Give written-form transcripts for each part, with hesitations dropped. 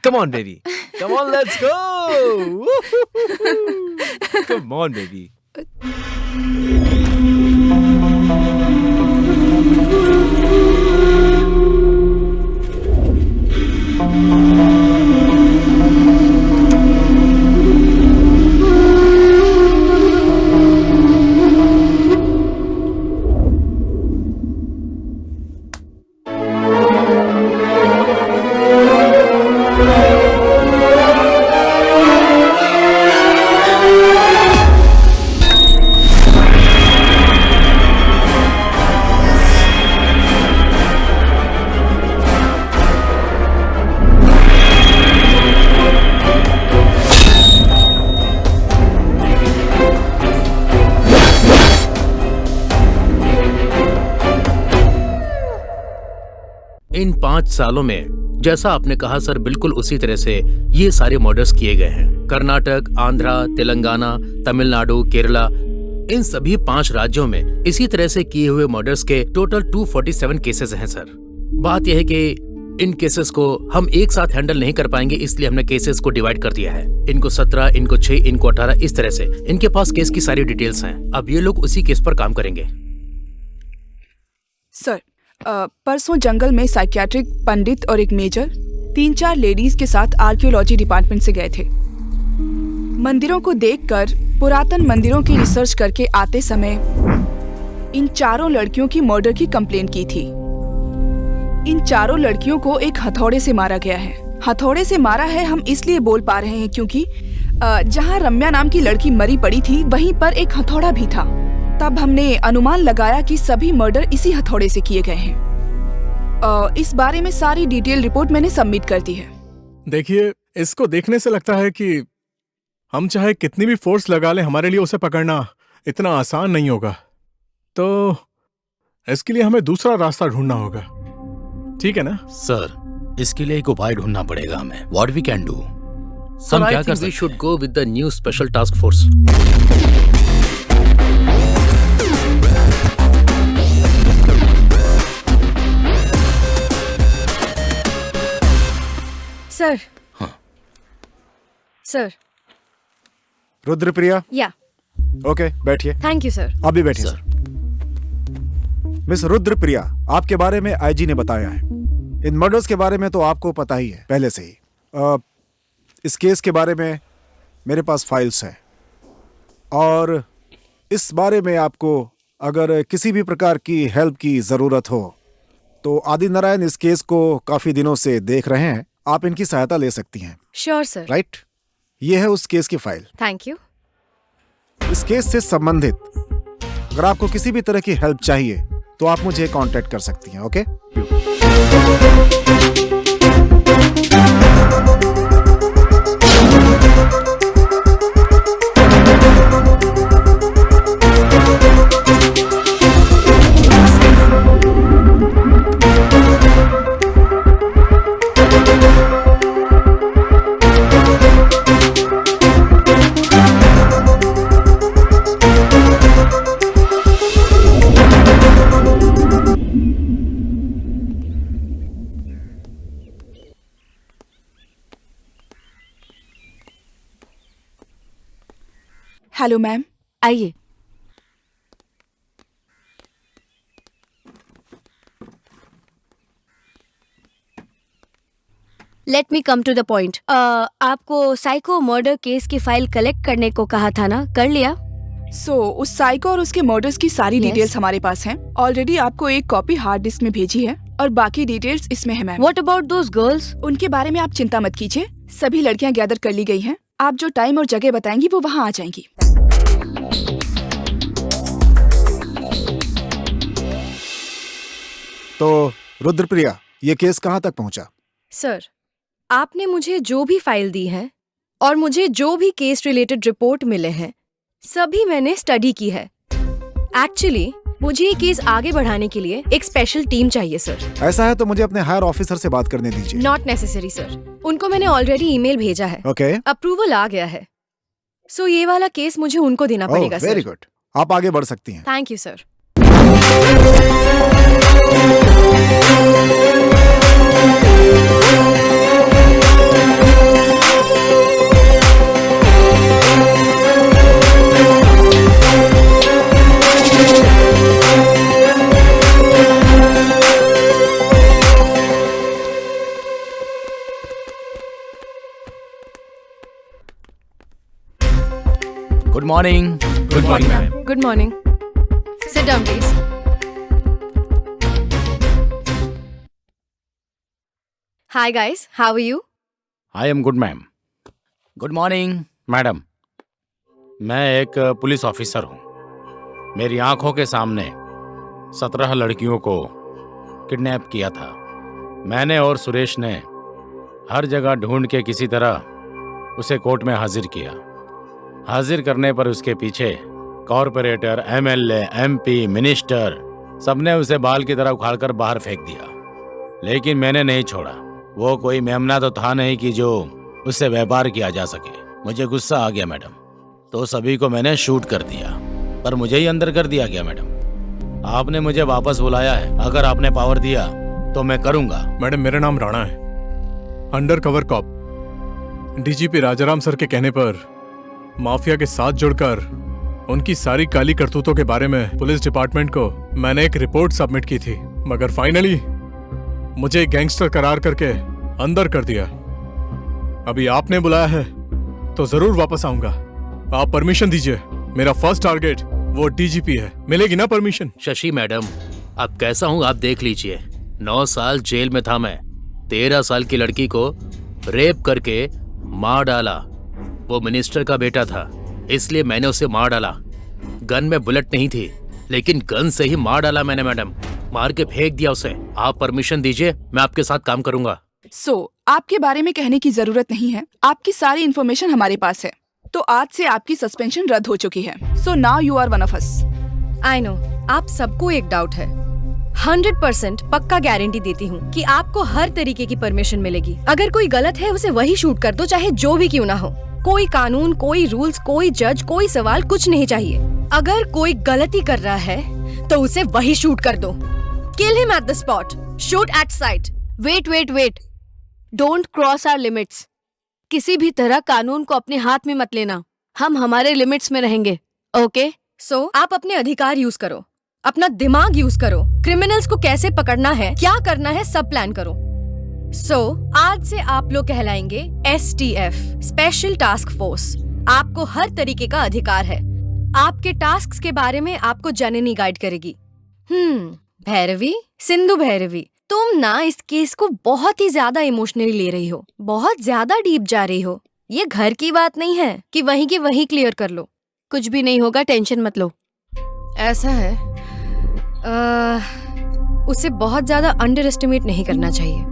Come on, baby. Come on, let's go. Come on, baby. इन 5 सालों में जैसा आपने कहा सर, बिल्कुल उसी तरह से ये सारे मर्डर्स किए गए हैं। कर्नाटक, आंध्रा, तेलंगाना, तमिलनाडु, केरला, इन सभी 5 राज्यों में इसी तरह से किए हुए मर्डर्स के टोटल 247 केसेस हैं सर। बात यह है कि इन केसेस को हम एक साथ हैंडल नहीं कर पाएंगे, इसलिए हमने केसेस को डिवाइड कर दिया है। इनको 17, इनको 6, इनको 18, इस तरह से इनके पास केस की सारी डिटेल्स हैं। अब ये लोग उसी केस पर काम करेंगे। सर, परसों जंगल में साइकियाट्रिक पंडित और एक मेजर 3-4 लेडीज के साथ आर्कियोलॉजी डिपार्टमेंट से गए थे। मंदिरों को देखकर पुरातन मंदिरों की रिसर्च करके आते समय इन चारों लड़कियों की मर्डर की कंप्लेंट की थी। इन चारों लड़कियों को एक हथौड़े से मारा गया है। हथौड़े से मारा है हम इसलिए बोल पा रहे हैं क्योंकि जहां रम्या नाम की लड़की मरी पड़ी थी वहीं पर एक हथौड़ा भी था। तब हमने अनुमान लगाया कि सभी मर्डर इसी हथौड़े से किए गए हैं। इस बारे में सारी डिटेल रिपोर्ट मैंने सबमिट कर दी है। देखिए, इसको देखने से लगता है कि हम चाहे कितनी भी फोर्स लगा लें, हमारे लिए उसे पकड़ना इतना आसान नहीं होगा। तो इसके लिए हमें दूसरा रास्ता ढूंढना होगा, ठीक है ना? सर, इसके लिए एक उपाय ढूंढना पड़ेगा हमें। What we can do? Sir, I think we should go with the new special task force. Sir. हाँ। सर। रुद्रप्रिया। या। ओके, बैठिए। Thank you sir. आप भी बैठिए सर। मिस रुद्रप्रिया, आपके बारे में आईजी ने बताया है। इन मर्डर्स के बारे में तो आपको पता ही है पहले से ही। इस केस के बारे में मेरे पास फाइल्स हैं और इस बारे में आपको अगर किसी भी प्रकार की हेल्प की जरूरत हो तो आदि नारायण इस केस को काफी दिनों से देख रहे हैं। आप इनकी सहायता ले सकती हैं। Sure sir. राइट, ये है उस केस की फाइल। Thank you. इस केस से संबंधित अगर आपको किसी भी तरह की हेल्प चाहिए तो आप मुझे कांटेक्ट कर सकती हैं। ओके? हेलो मैम, आइए। Let me come to the point. आपको साइको मर्डर केस की फाइल कलेक्ट करने को कहा था ना, कर लिया? उस साइको और उसके मर्डर्स की सारी डिटेल्स हमारे पास हैं। ऑलरेडी आपको एक कॉपी हार्ड डिस्क में भेजी है और बाकी डिटेल्स इसमें है ma'am. What about those girls? उनके बारे में आप चिंता मत कीजिए, सभी लड़कियां गैदर कर ली गई हैं। आप जो टाइम और जगह बताएंगी वो वहाँ आ जाएंगी। तो रुद्रप्रिया, ये केस कहाँ तक पहुँचा? सर, आपने मुझे जो भी फाइल दी है और मुझे जो भी केस रिलेटेड रिपोर्ट मिले हैं सभी मैंने स्टडी की है। एक्चुअली मुझे ये केस आगे बढ़ाने के लिए एक स्पेशल टीम चाहिए सर। ऐसा है तो मुझे अपने हायर ऑफिसर से बात करने दीजिए। नॉट नेसेसरी सर, उनको मैंने ऑलरेडी ईमेल भेजा है। ओके। अप्रूवल आ गया है। सो ये वाला केस मुझे उनको देना पड़ेगा सर। वेरी गुड, आप आगे बढ़ सकती हैं। Thank you sir. Good morning. Good morning ma'am. Good morning. Sit down please. Hi guys, how are you? I am good ma'am. Good morning madam. मैं एक पुलिस ऑफिसर हूँ। मेरी आंखों के सामने 17 लड़कियों को किडनैप किया था। मैंने और सुरेश ने हर जगह ढूंढ के किसी तरह उसे कोर्ट में हाजिर किया। हाजिर करने पर उसके पीछे कॉरपोरेटर, एमएलए, एमपी, मिनिस्टर सबने उसे बाल की तरह उखाड़कर बाहर फेंक दिया। लेकिन मैंने नहीं छोड़ा। वो कोई मेमना तो था नहीं कि जो उससे व्यापार किया जा सके। मुझे गुस्सा आ गया मैडम, तो सभी को मैंने शूट कर दिया, पर मुझे ही अंदर कर दिया गया मैडम। आपने मुझे वापस बुलाया है। अगर आपने पावर दिया तो मैं करूंगा। मैडम, मेरा नाम राणा है, undercover cop. DGP Rajaram sir के कहने पर माफिया के साथ जुड़कर उनकी सारी काली करतूतों के बारे में पुलिस डिपार्टमेंट को मैंने एक रिपोर्ट सबमिट की थी, मगर फाइनली मुझे गैंगस्टर करार करके अंदर कर दिया। अभी आपने बुलाया है तो जरूर वापस आऊंगा। आप परमिशन दीजिए। मेरा फर्स्ट टारगेट वो डीजीपी है। मिलेगी ना परमिशन? शशि मैडम, अब कैसा हूँ आप देख लीजिए। 9 साल जेल में था मैं। 13 साल की लड़की को रेप करके मार डाला। वो मिनिस्टर का बेटा था, इसलिए मैंने उसे मार डाला। गन में बुलेट नहीं थी, लेकिन गन से ही मार डाला मैंने मैडम। मार के फेंक दिया उसे। आप परमिशन दीजिए, मैं आपके साथ काम करूंगा। आपके बारे में कहने की जरूरत नहीं है। आपकी सारी इन्फॉर्मेशन हमारे पास है। तो आज से आपकी सस्पेंशन रद्द हो चुकी है। So now you are one of us. I know, आप सबको एक डाउट है। 100% पक्का गारंटी देती हूँ कि आपको हर तरीके की परमिशन मिलेगी। अगर कोई गलत है उसे वही शूट कर दो, चाहे जो भी क्यों ना हो। कोई कानून, कोई रूल्स, कोई जज, कोई सवाल कुछ नहीं चाहिए। अगर कोई गलती कर रहा है तो उसे वही शूट कर दो। Kill him at the spot, shoot at sight. Wait, don't cross our limits. किसी भी तरह कानून को अपने हाथ में मत लेना। हम हमारे लिमिट्स में रहेंगे, ओके? सो आप अपने अधिकार यूज करो, अपना दिमाग यूज करो। क्रिमिनल्स को कैसे पकड़ना है, क्या करना है, सब प्लान करो। आज से आप लोग कहलाएंगे STF, स्पेशल टास्क फोर्स। आपको हर तरीके का अधिकार है। आपके टास्क्स के बारे में आपको जननी गाइड करेगी। भैरवी, सिंधु भैरवी, तुम ना इस केस को बहुत ही ज्यादा इमोशनली ले रही हो, बहुत ज्यादा डीप जा रही हो। ये घर की बात नहीं है कि वहीं की वहीं क्लियर कर लो। कुछ भी नहीं होगा, टेंशन मत लो। ऐसा है, उसे बहुत ज्यादा अंडर एस्टिमेट नहीं करना चाहिए।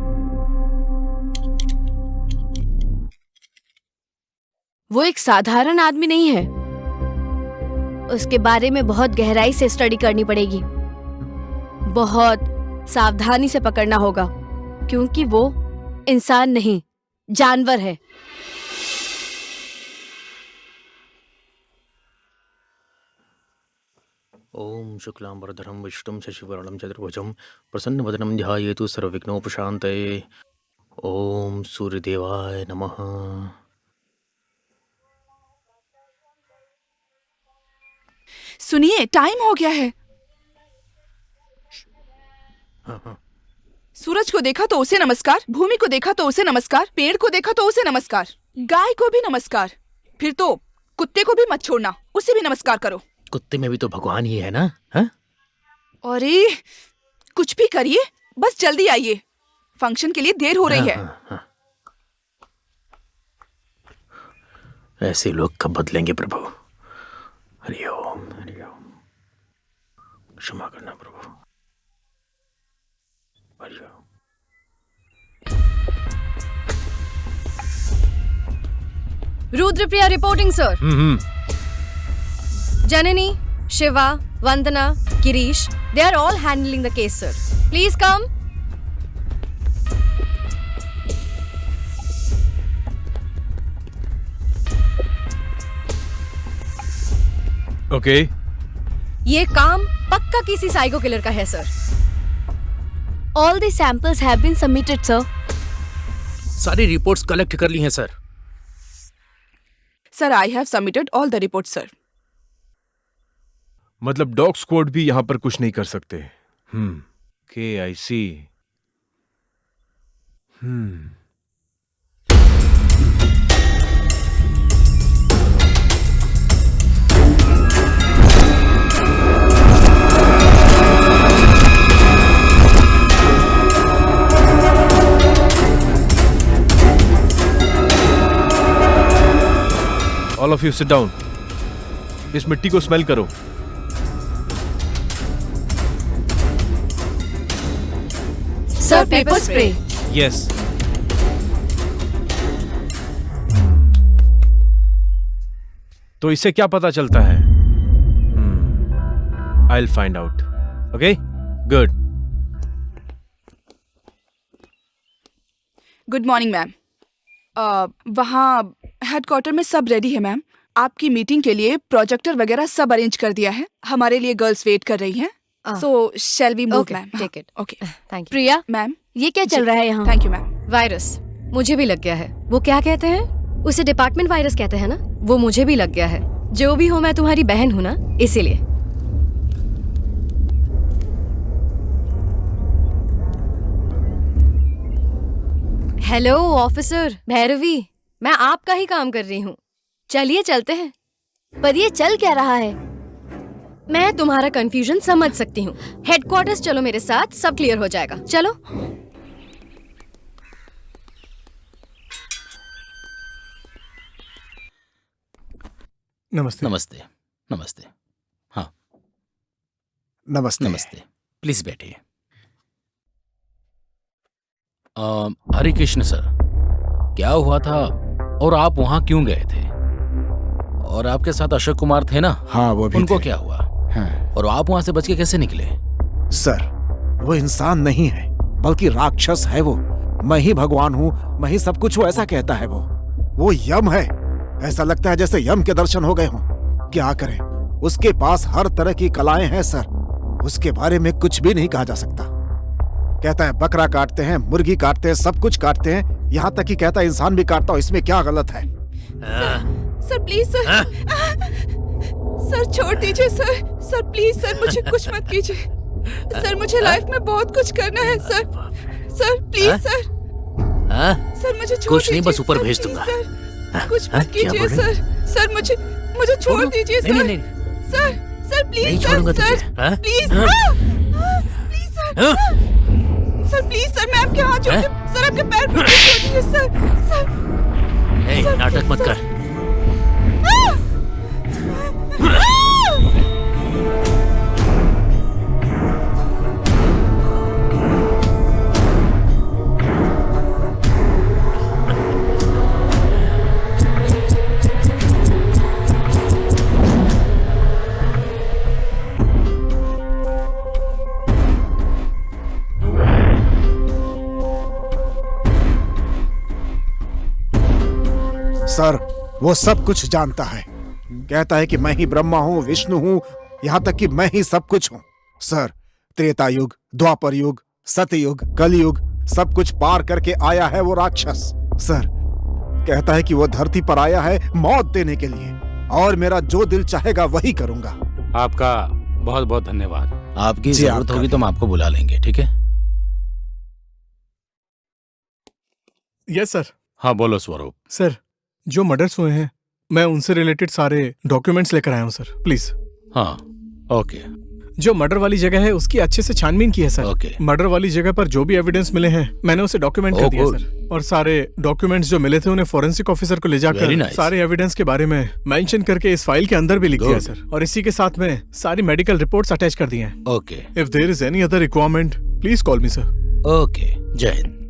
वो एक साधारण आदमी नहीं है। उसके बारे में बहुत गहराई से स्टडी करनी पड़ेगी। बहुत सावधानी से पकड़ना होगा, क्योंकि वो इंसान नहीं, जानवर है। ओम शुक्लांबरधरं विष्णुं शशिवर्णं चतुर्भुजं प्रसन्नवदनं ध्यायेतु सर्वविघ्नोपशान्तये। ओम सूर्यदेवाय नमः। सुनिए, टाइम हो गया है। सूरज को देखा तो उसे नमस्कार, भूमि को देखा तो उसे नमस्कार, पेड़ को देखा तो उसे नमस्कार, गाय को भी नमस्कार, फिर तो कुत्ते को भी मत छोड़ना, उसे भी नमस्कार करो। कुत्ते में भी तो भगवान ही है ना? हाँ? अरे कुछ भी करिए, बस जल्दी आइए, फंक्शन के लिए देर हो रही है। हाँ। ऐसे लोग कब बदलेंगे प्रभु? हरि ओम, हरि ओम। क्षमा करना प्रभु। Hari Om. Rudrapriya reporting sir. Janani, Shiva, Vandana, Girish, they are all handling the case, sir. Please come. Okay. ये काम पक्का किसी साइको किलर का है sir. All the samples have been submitted, sir. सारी रिपोर्ट्स कलेक्ट कर ली हैं sir. Sir, I have submitted all the report sir. मतलब डॉग स्क्वाड भी यहां पर कुछ नहीं कर सकते। Okay I see. All of you sit down. इस मिट्टी को स्मेल करो। Sir, paper spray. यस। तो इससे क्या पता चलता है? I will find out. Okay, good. Good morning ma'am. वहाँ हेडक्वार्टर में सब रेडी है मैम। आपकी मीटिंग के लिए प्रोजेक्टर वगैरह सब अरेंज कर दिया है। हमारे लिए गर्ल्स वेट कर रही हैं। So shall we move Okay, ma'am? take it. Okay thank you. Priya, ma'am. ये क्या चल रहा है यहाँ? Thank you ma'am. वायरस मुझे भी लग गया है। वो क्या कहते हैं? उसे डिपार्टमेंट वायरस कहते हैं ना? वो मुझे भी लग गया है। जो भी हो, मैं तुम्हारी बहन हूँ ना, इसीलिए। हेलो ऑफिसर भैरवी, मैं आपका ही काम कर रही हूँ। चलिए चलते हैं। पर ये चल क्या रहा है? मैं तुम्हारा कंफ्यूजन समझ सकती हूँ। हेडक्वार्टर्स चलो मेरे साथ, सब क्लियर हो जाएगा। चलो। नमस्ते। नमस्ते। नमस्ते। हाँ, नमस्ते। नमस्ते। प्लीज बैठिए। हरे कृष्ण सर, क्या हुआ था और आप वहां क्यों गए थे? और आपके साथ अशोक कुमार थे ना? हाँ, वो भी उनको थे। क्या हुआ? हाँ। और आप वहां से बच के कैसे निकले? सर, वो इंसान नहीं है, बल्कि राक्षस है वो। मैं ही भगवान हूँ, मैं ही सब कुछ हूँ, ऐसा कहता है वो यम है। ऐसा लगता है जैसे यम के दर्शन हो गए हों। क्या करें, उसके पास हर तरह की कलाएं हैं सर। उसके बारे में कुछ भी नहीं कहा जा सकता। कहता है बकरा काटते हैं, मुर्गी काटते हैं, सब कुछ काटते हैं, यहाँ तक कि कहता है इंसान भी काटता हूँ, इसमें क्या गलत है? Sir please sir. सर छोड़ दीजिए सर। सर प्लीज सर, मुझे कुछ मत कीजिए। सर मुझे लाइफ में बहुत कुछ करना है sir. Sir please sir. Sir मुझे छोड़ कुछ नहीं, बस दीजिए, ऊपर सर, भेज प्लीज, दूंगा। सर। कुछ हाँ, मत क्या कीजिए बोल रहे सर। सर मुझे छोड़ दीजिए सर। नहीं, नहीं, सर सर प्लीज नहीं सर। छोड़ूंगा सर तुझे। हाँ? Please please sir. Sir please sir, मैं आपके हाथ जोड़ती हूँ। सर आपके पैर पर छोड़ दीजिए सर। सर ए, सर, नाटक मत सर। कर। सर, वो सब कुछ जानता है। कहता है कि मैं ही ब्रह्मा हूँ, विष्णु हूँ, यहाँ तक कि मैं ही सब कुछ हूँ। सर, त्रेता युग, द्वापर युग, सतयुग, कलयुग, सब कुछ पार करके आया है वो राक्षस। सर, कहता है कि वो धरती पर आया है मौत देने के लिए, और मेरा जो दिल चाहेगा वही करूंगा। आपका बहुत बहुत धन्यवाद। आपकी जी, जरूरत आपका होगी भी। तो हम आपको बुला लेंगे, ठीक है? Yes sir. हाँ, बोलो स्वरूप। सर, जो मर्डर्स हुए हैं, मैं उनसे रिलेटेड सारे डॉक्यूमेंट्स लेकर आया हूँ सर, प्लीज। हाँ, ओके। जो मर्डर वाली जगह है उसकी अच्छे से छानबीन की है सर। ओके। मर्डर वाली जगह पर जो भी एविडेंस मिले हैं मैंने उसे डॉक्यूमेंट कर Oh, दिया good. सर। और सारे डॉक्यूमेंट्स जो मिले थे उन्हें फोरेंसिक ऑफिसर को ले Very जाकर nice. सारे एविडेंस के बारे में मेंशन करके इस फाइल के अंदर भी लिख दिया Good. सर। और इसी के साथ में सारी मेडिकल रिपोर्ट्स अटैच कर दी हैं। Okay. If there is any other requirement please call me sir. Okay, जय हिंद।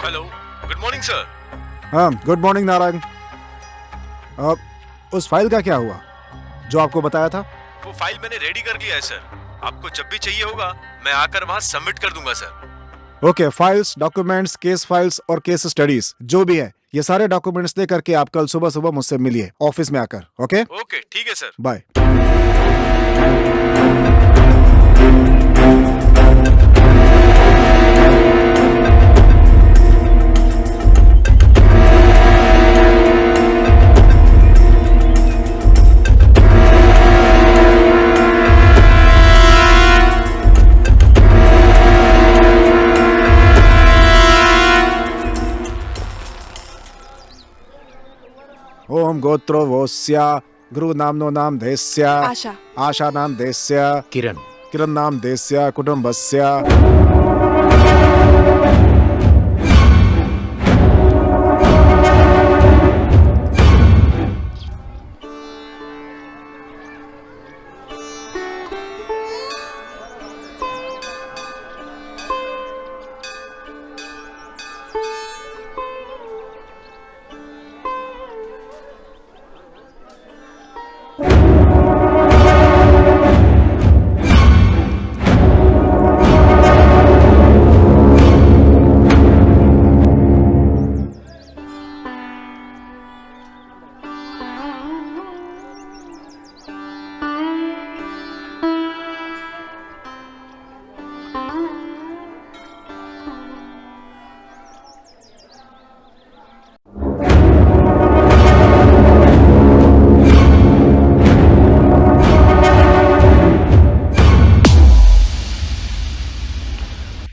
Hello, good morning sir. हाँ, गुड मॉर्निंग नारायण। उस फाइल का क्या हुआ जो आपको बताया था? वो फाइल मैंने रेडी कर लिया है सर। आपको जब भी चाहिए होगा मैं आकर वहां सबमिट कर दूंगा sir. Okay, files, documents, case files और केस स्टडीज जो भी है, ये सारे डॉक्यूमेंट्स दे करके आप कल सुबह सुबह मुझसे मिलिए ऑफिस में आकर। ओके, ओके, ठीक है सर। बाय। गोत्रो वोस्य, गुरु नामनो नाम देस्य, आशा। आशा नाम देस्य, किरण। किरण नाम देस्य, कुटुंबस्य।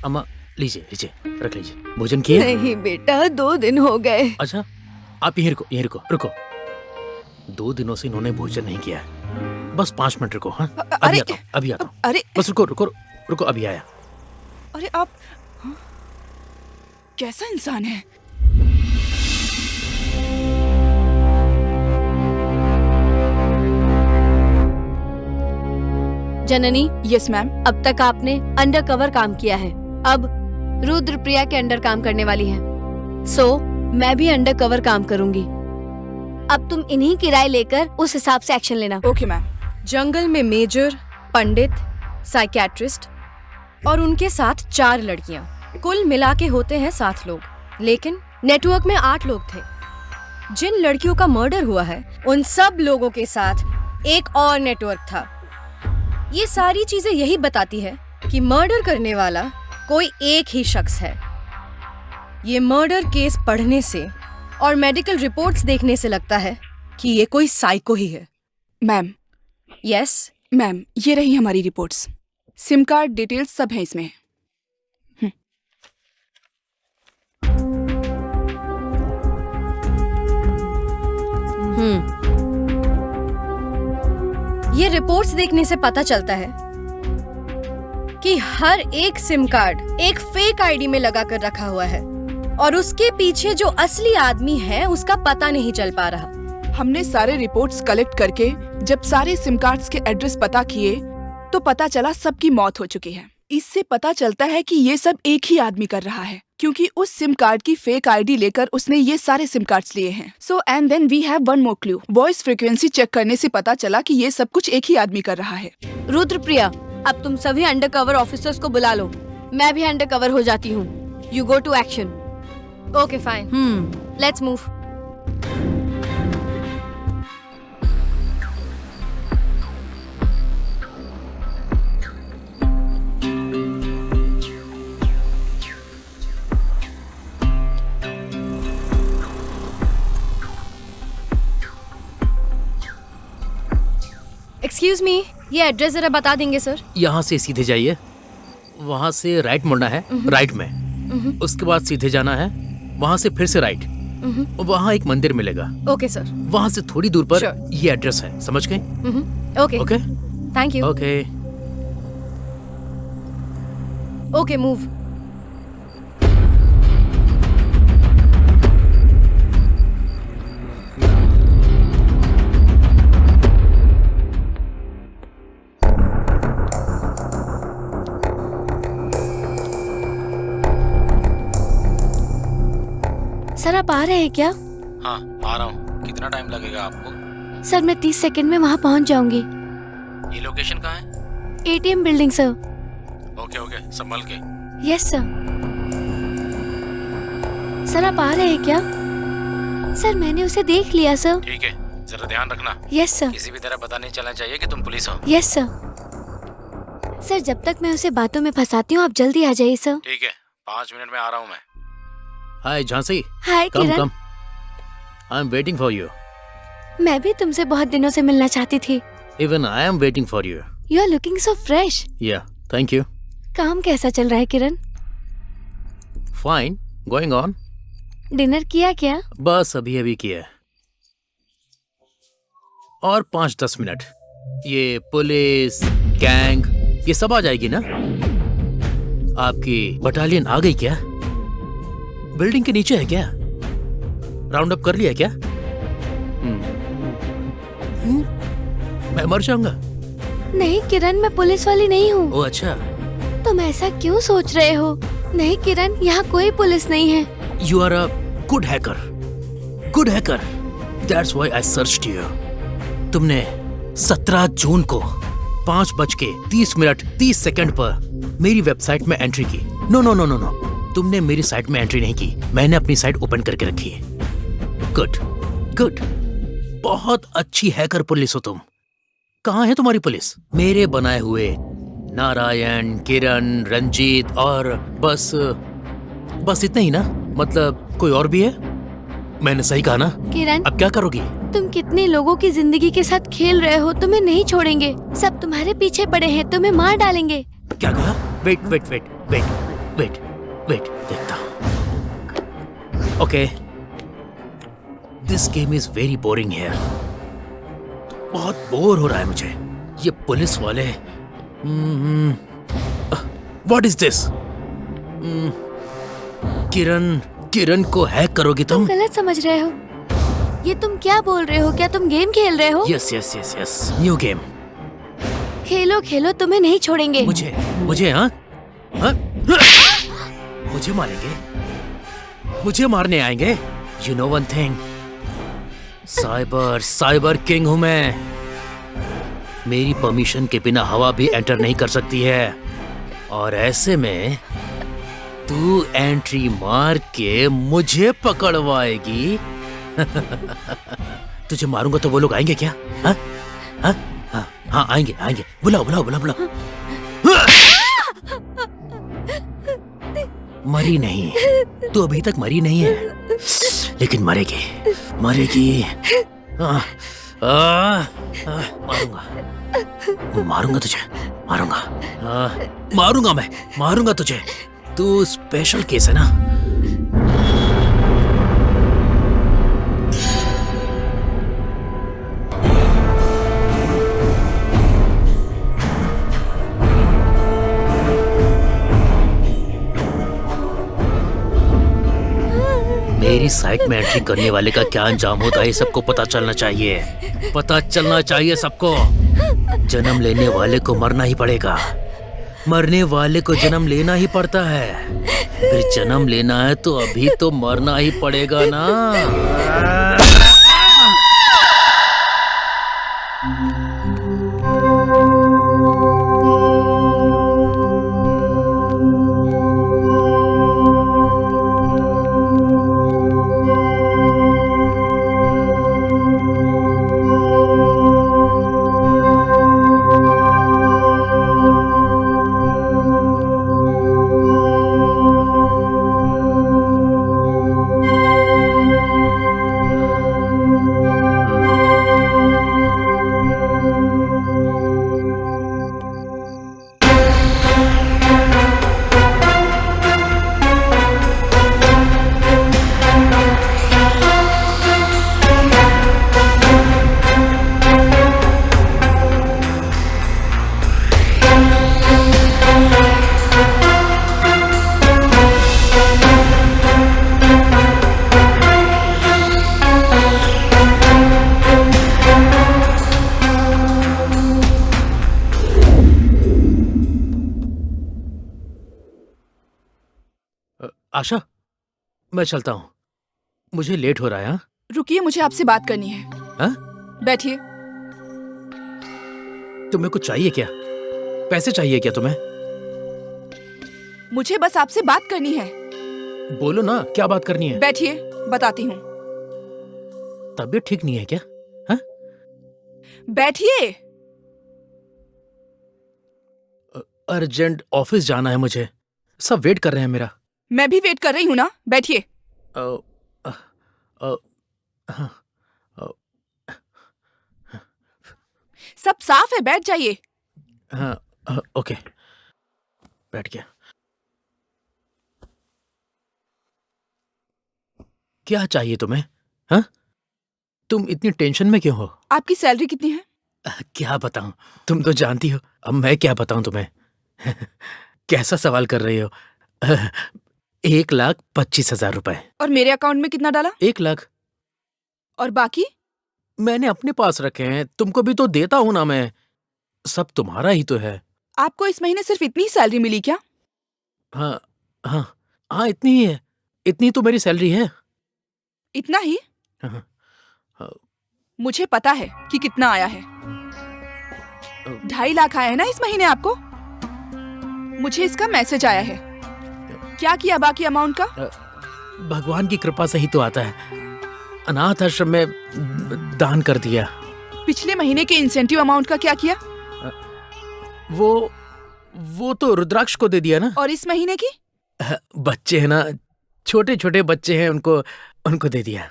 अम्मा लीजिए लीजिए, रख लीजिए। भोजन किए? नहीं बेटा, 2 दिन हो गए। अच्छा, आप यहीं रुको, यहीं रुको, रुको। 2 दिनों से इन्होंने भोजन नहीं किया है। बस 5 मिनट रुको। हाँ, अभी आता हूँ, अभी आता हूँ। अरे बस रुको रुको रुको, अभी आया। अरे आप हाँ? कैसा इंसान है? जननी, यस मैम। अब तक आपने अंडर कवर काम किया है, अब रुद्रप्रिया के अंडर काम करने वाली हैं। सो मैं भी अंडर कवर काम करूंगी। अब तुम इन्हीं की राय लेकर उस हिसाब से एक्शन लेना। Okay ma'am. जंगल में मेजर, पंडित, साइकियाट्रिस्ट और उनके साथ 4 लड़कियां, कुल मिला के होते हैं 7 लोग। लेकिन नेटवर्क में 8 लोग थे। जिन लड़कियों का मर्डर हुआ है उन सब लोगों के साथ एक और नेटवर्क था। ये सारी चीजें यही बताती है कि मर्डर करने वाला कोई एक ही शख्स है। ये मर्डर केस पढ़ने से और मेडिकल रिपोर्ट्स देखने से लगता है कि ये कोई साइको ही है। मैम। यस मैम, ये रही हमारी रिपोर्ट्स। सिम कार्ड डिटेल्स सब हैं इसमें। ये रिपोर्ट्स देखने से पता चलता है कि हर एक सिम कार्ड एक फेक आईडी में लगा कर रखा हुआ है और उसके पीछे जो असली आदमी है उसका पता नहीं चल पा रहा। हमने सारे रिपोर्ट्स कलेक्ट करके जब सारे सिम कार्ड्स के एड्रेस पता किए तो पता चला सबकी मौत हो चुकी है। इससे पता चलता है कि ये सब एक ही आदमी कर रहा है, क्योंकि उस सिम कार्ड की फेक आईडी लेकर उसने ये सारे सिम कार्ड्स लिए हैं। So and then we have one more clue. Voice frequency check करने से पता चला कि ये सब कुछ एक ही आदमी कर रहा है। रुद्रप्रिया, अब तुम सभी अंडर कवर ऑफिसर्स को बुला लो। मैं भी अंडर कवर हो जाती हूँ। You go to action. Okay fine, let's move. Excuse me, ये एड्रेस जरा बता देंगे सर? यहाँ से सीधे जाइए, वहाँ से राइट मुड़ना है, राइट में। उसके बाद सीधे जाना है, वहाँ से फिर से राइट। वहाँ एक मंदिर मिलेगा। Okay sir. वहाँ से थोड़ी दूर पर Sure. ये एड्रेस है, समझ गए? Okay okay thank you. Okay. Okay move. Sir आप आ रहे हैं क्या? हाँ आ रहा हूँ। कितना टाइम लगेगा आपको? सर मैं 30 सेकंड में वहाँ पहुँच जाऊंगी। ये लोकेशन कहाँ है? ATM building sir. Okay okay, संभल के। Yes sir. सर आप आ रहे हैं क्या? सर मैंने उसे देख लिया सर। ठीक है, जरा ध्यान रखना। Yes sir. किसी भी तरह पता नहीं चलना चाहिए कि तुम पुलिस हो। Yes sir. सर जब तक मैं उसे बातों में फंसाती हूँ आप जल्दी आ जाइए सर। ठीक है, 5 मिनट में आ रहा हूँ मैं। Hi Jhansi, hi come Kiran. Come, I am waiting for you. मैं भी तुमसे बहुत दिनों से मिलना चाहती थी। Even I am waiting for you. You are looking so fresh. Yeah thank you. काम कैसा चल रहा है Kiran? Fine, going on. Dinner किया क्या? बस अभी अभी किया है। और 5-10 मिनट ये पुलिस गैंग ये सब आ जाएगी ना। आपकी बटालियन आ गई क्या? बिल्डिंग के नीचे है क्या? राउंड अप कर लिया क्या? मैं मर जाऊंगा। नहीं किरण, मैं पुलिस वाली नहीं हूँ। ओ अच्छा। तुम ऐसा क्यों सोच रहे हो? नहीं किरण, यहाँ कोई पुलिस नहीं है। You are a good hacker. Good hacker. That's why I searched you. तुमने 17 जून को 5:30 पर मेरी वेबसाइट में एंट्री की। No no no no no, तुमने मेरी साइट में एंट्री नहीं की, मैंने अपनी साइट ओपन करके रखी है। गुड गुड, बहुत अच्छी हैकर पुलिस हो तुम। कहाँ है तुम्हारी पुलिस? मेरे बनाए हुए नारायण, किरण, रंजीत और बस इतने ही ना? मतलब कोई और भी है? मैंने सही कहा ना? किरण, अब क्या करोगी? तुम कितने लोगों की जिंदगी के साथ खेल रहे हो। तुम्हें नहीं छोड़ेंगे, सब तुम्हारे पीछे पड़े हैं, तुम्हें मार डालेंगे। क्या कहा? Wait wait wait wait wait wait, देखता हूँ। Okay, this game is very boring here. बहुत बोर हो रहा है मुझे। ये पुलिस वाले। What is this? किरण को हैक करोगी तुम? गलत समझ रहे हो। ये तुम क्या बोल रहे हो? क्या तुम गेम खेल रहे हो? Yes yes yes yes, new game. खेलो खेलो, तुम्हें नहीं छोड़ेंगे। मुझे हाँ? मुझे मारेंगे? मुझे मारने आएंगे? You know one thing, cyber king हूं मैं। मेरी परमिशन के बिना हवा भी एंटर नहीं कर सकती है, और ऐसे में तू एंट्री मार के मुझे पकड़वाएगी। तुझे मारूंगा तो वो लोग आएंगे क्या? हाँ हाँ हाँ हाँ, आएंगे आएंगे। बुलाओ बुलाओ बुलाओ बुलाओ। मरी नहीं, तू अभी तक मरी नहीं है, लेकिन मरेगी। मारूंगा तुझे, मारूंगा तुझे। तू स्पेशल केस है ना। मेरी साइट में एंट्री करने वाले का क्या अंजाम होता है, सबको पता चलना चाहिए सबको। जन्म लेने वाले को मरना ही पड़ेगा, मरने वाले को जन्म लेना ही पड़ता है। फिर जन्म लेना है तो अभी तो मरना ही पड़ेगा ना। आशा, मैं चलता हूँ, मुझे लेट हो रहा है। हाँ? रुकिए, मुझे आपसे बात करनी है। हाँ? बैठिए। तुम्हें कुछ चाहिए क्या? पैसे चाहिए क्या तुम्हें? मुझे बस आपसे बात करनी है। बोलो ना, क्या बात करनी है? बैठिए, बताती हूँ। तबीयत ठीक नहीं है क्या? हाँ? बैठिए। अर्जेंट ऑफिस जाना है मुझे, सब वेट कर रहे हैं मेरा। मैं भी वेट कर रही हूँ ना, बैठिए। सब साफ है, बैठ जाइए। हाँ, ओके, बैठ गया। क्या चाहिए तुम्हें? हाँ? तुम इतनी टेंशन में क्यों हो? आपकी सैलरी कितनी है? क्या बताऊं, तुम तो जानती हो, अब मैं क्या बताऊं तुम्हें। कैसा सवाल कर रही हो? 1,25,000 रुपए। और मेरे अकाउंट में कितना डाला? 1 लाख और बाकी? मैंने अपने पास रखे हैं, तुमको भी तो देता हूं ना मैं। सब तुम्हारा ही तो है। आपको इस महीने सिर्फ इतनी सैलरी मिली क्या? हाँ हाँ हाँ, इतनी ही है। इतनी तो मेरी सैलरी है। इतना ही? हाँ, मुझे पता है कि कितना आया है। 2.5 लाख आया है ना इस महीने आपको? मुझे इसका मैसेज आया है। क्या किया बाकी अमाउंट का? भगवान की कृपा से ही तो आता है। अनाथ आश्रम में दान कर दिया। पिछले महीने के इंसेंटिव अमाउंट का क्या किया? वो तो रुद्राक्ष को दे दिया ना। और इस महीने की? बच्चे हैं ना, छोटे छोटे बच्चे हैं, उनको दे दिया।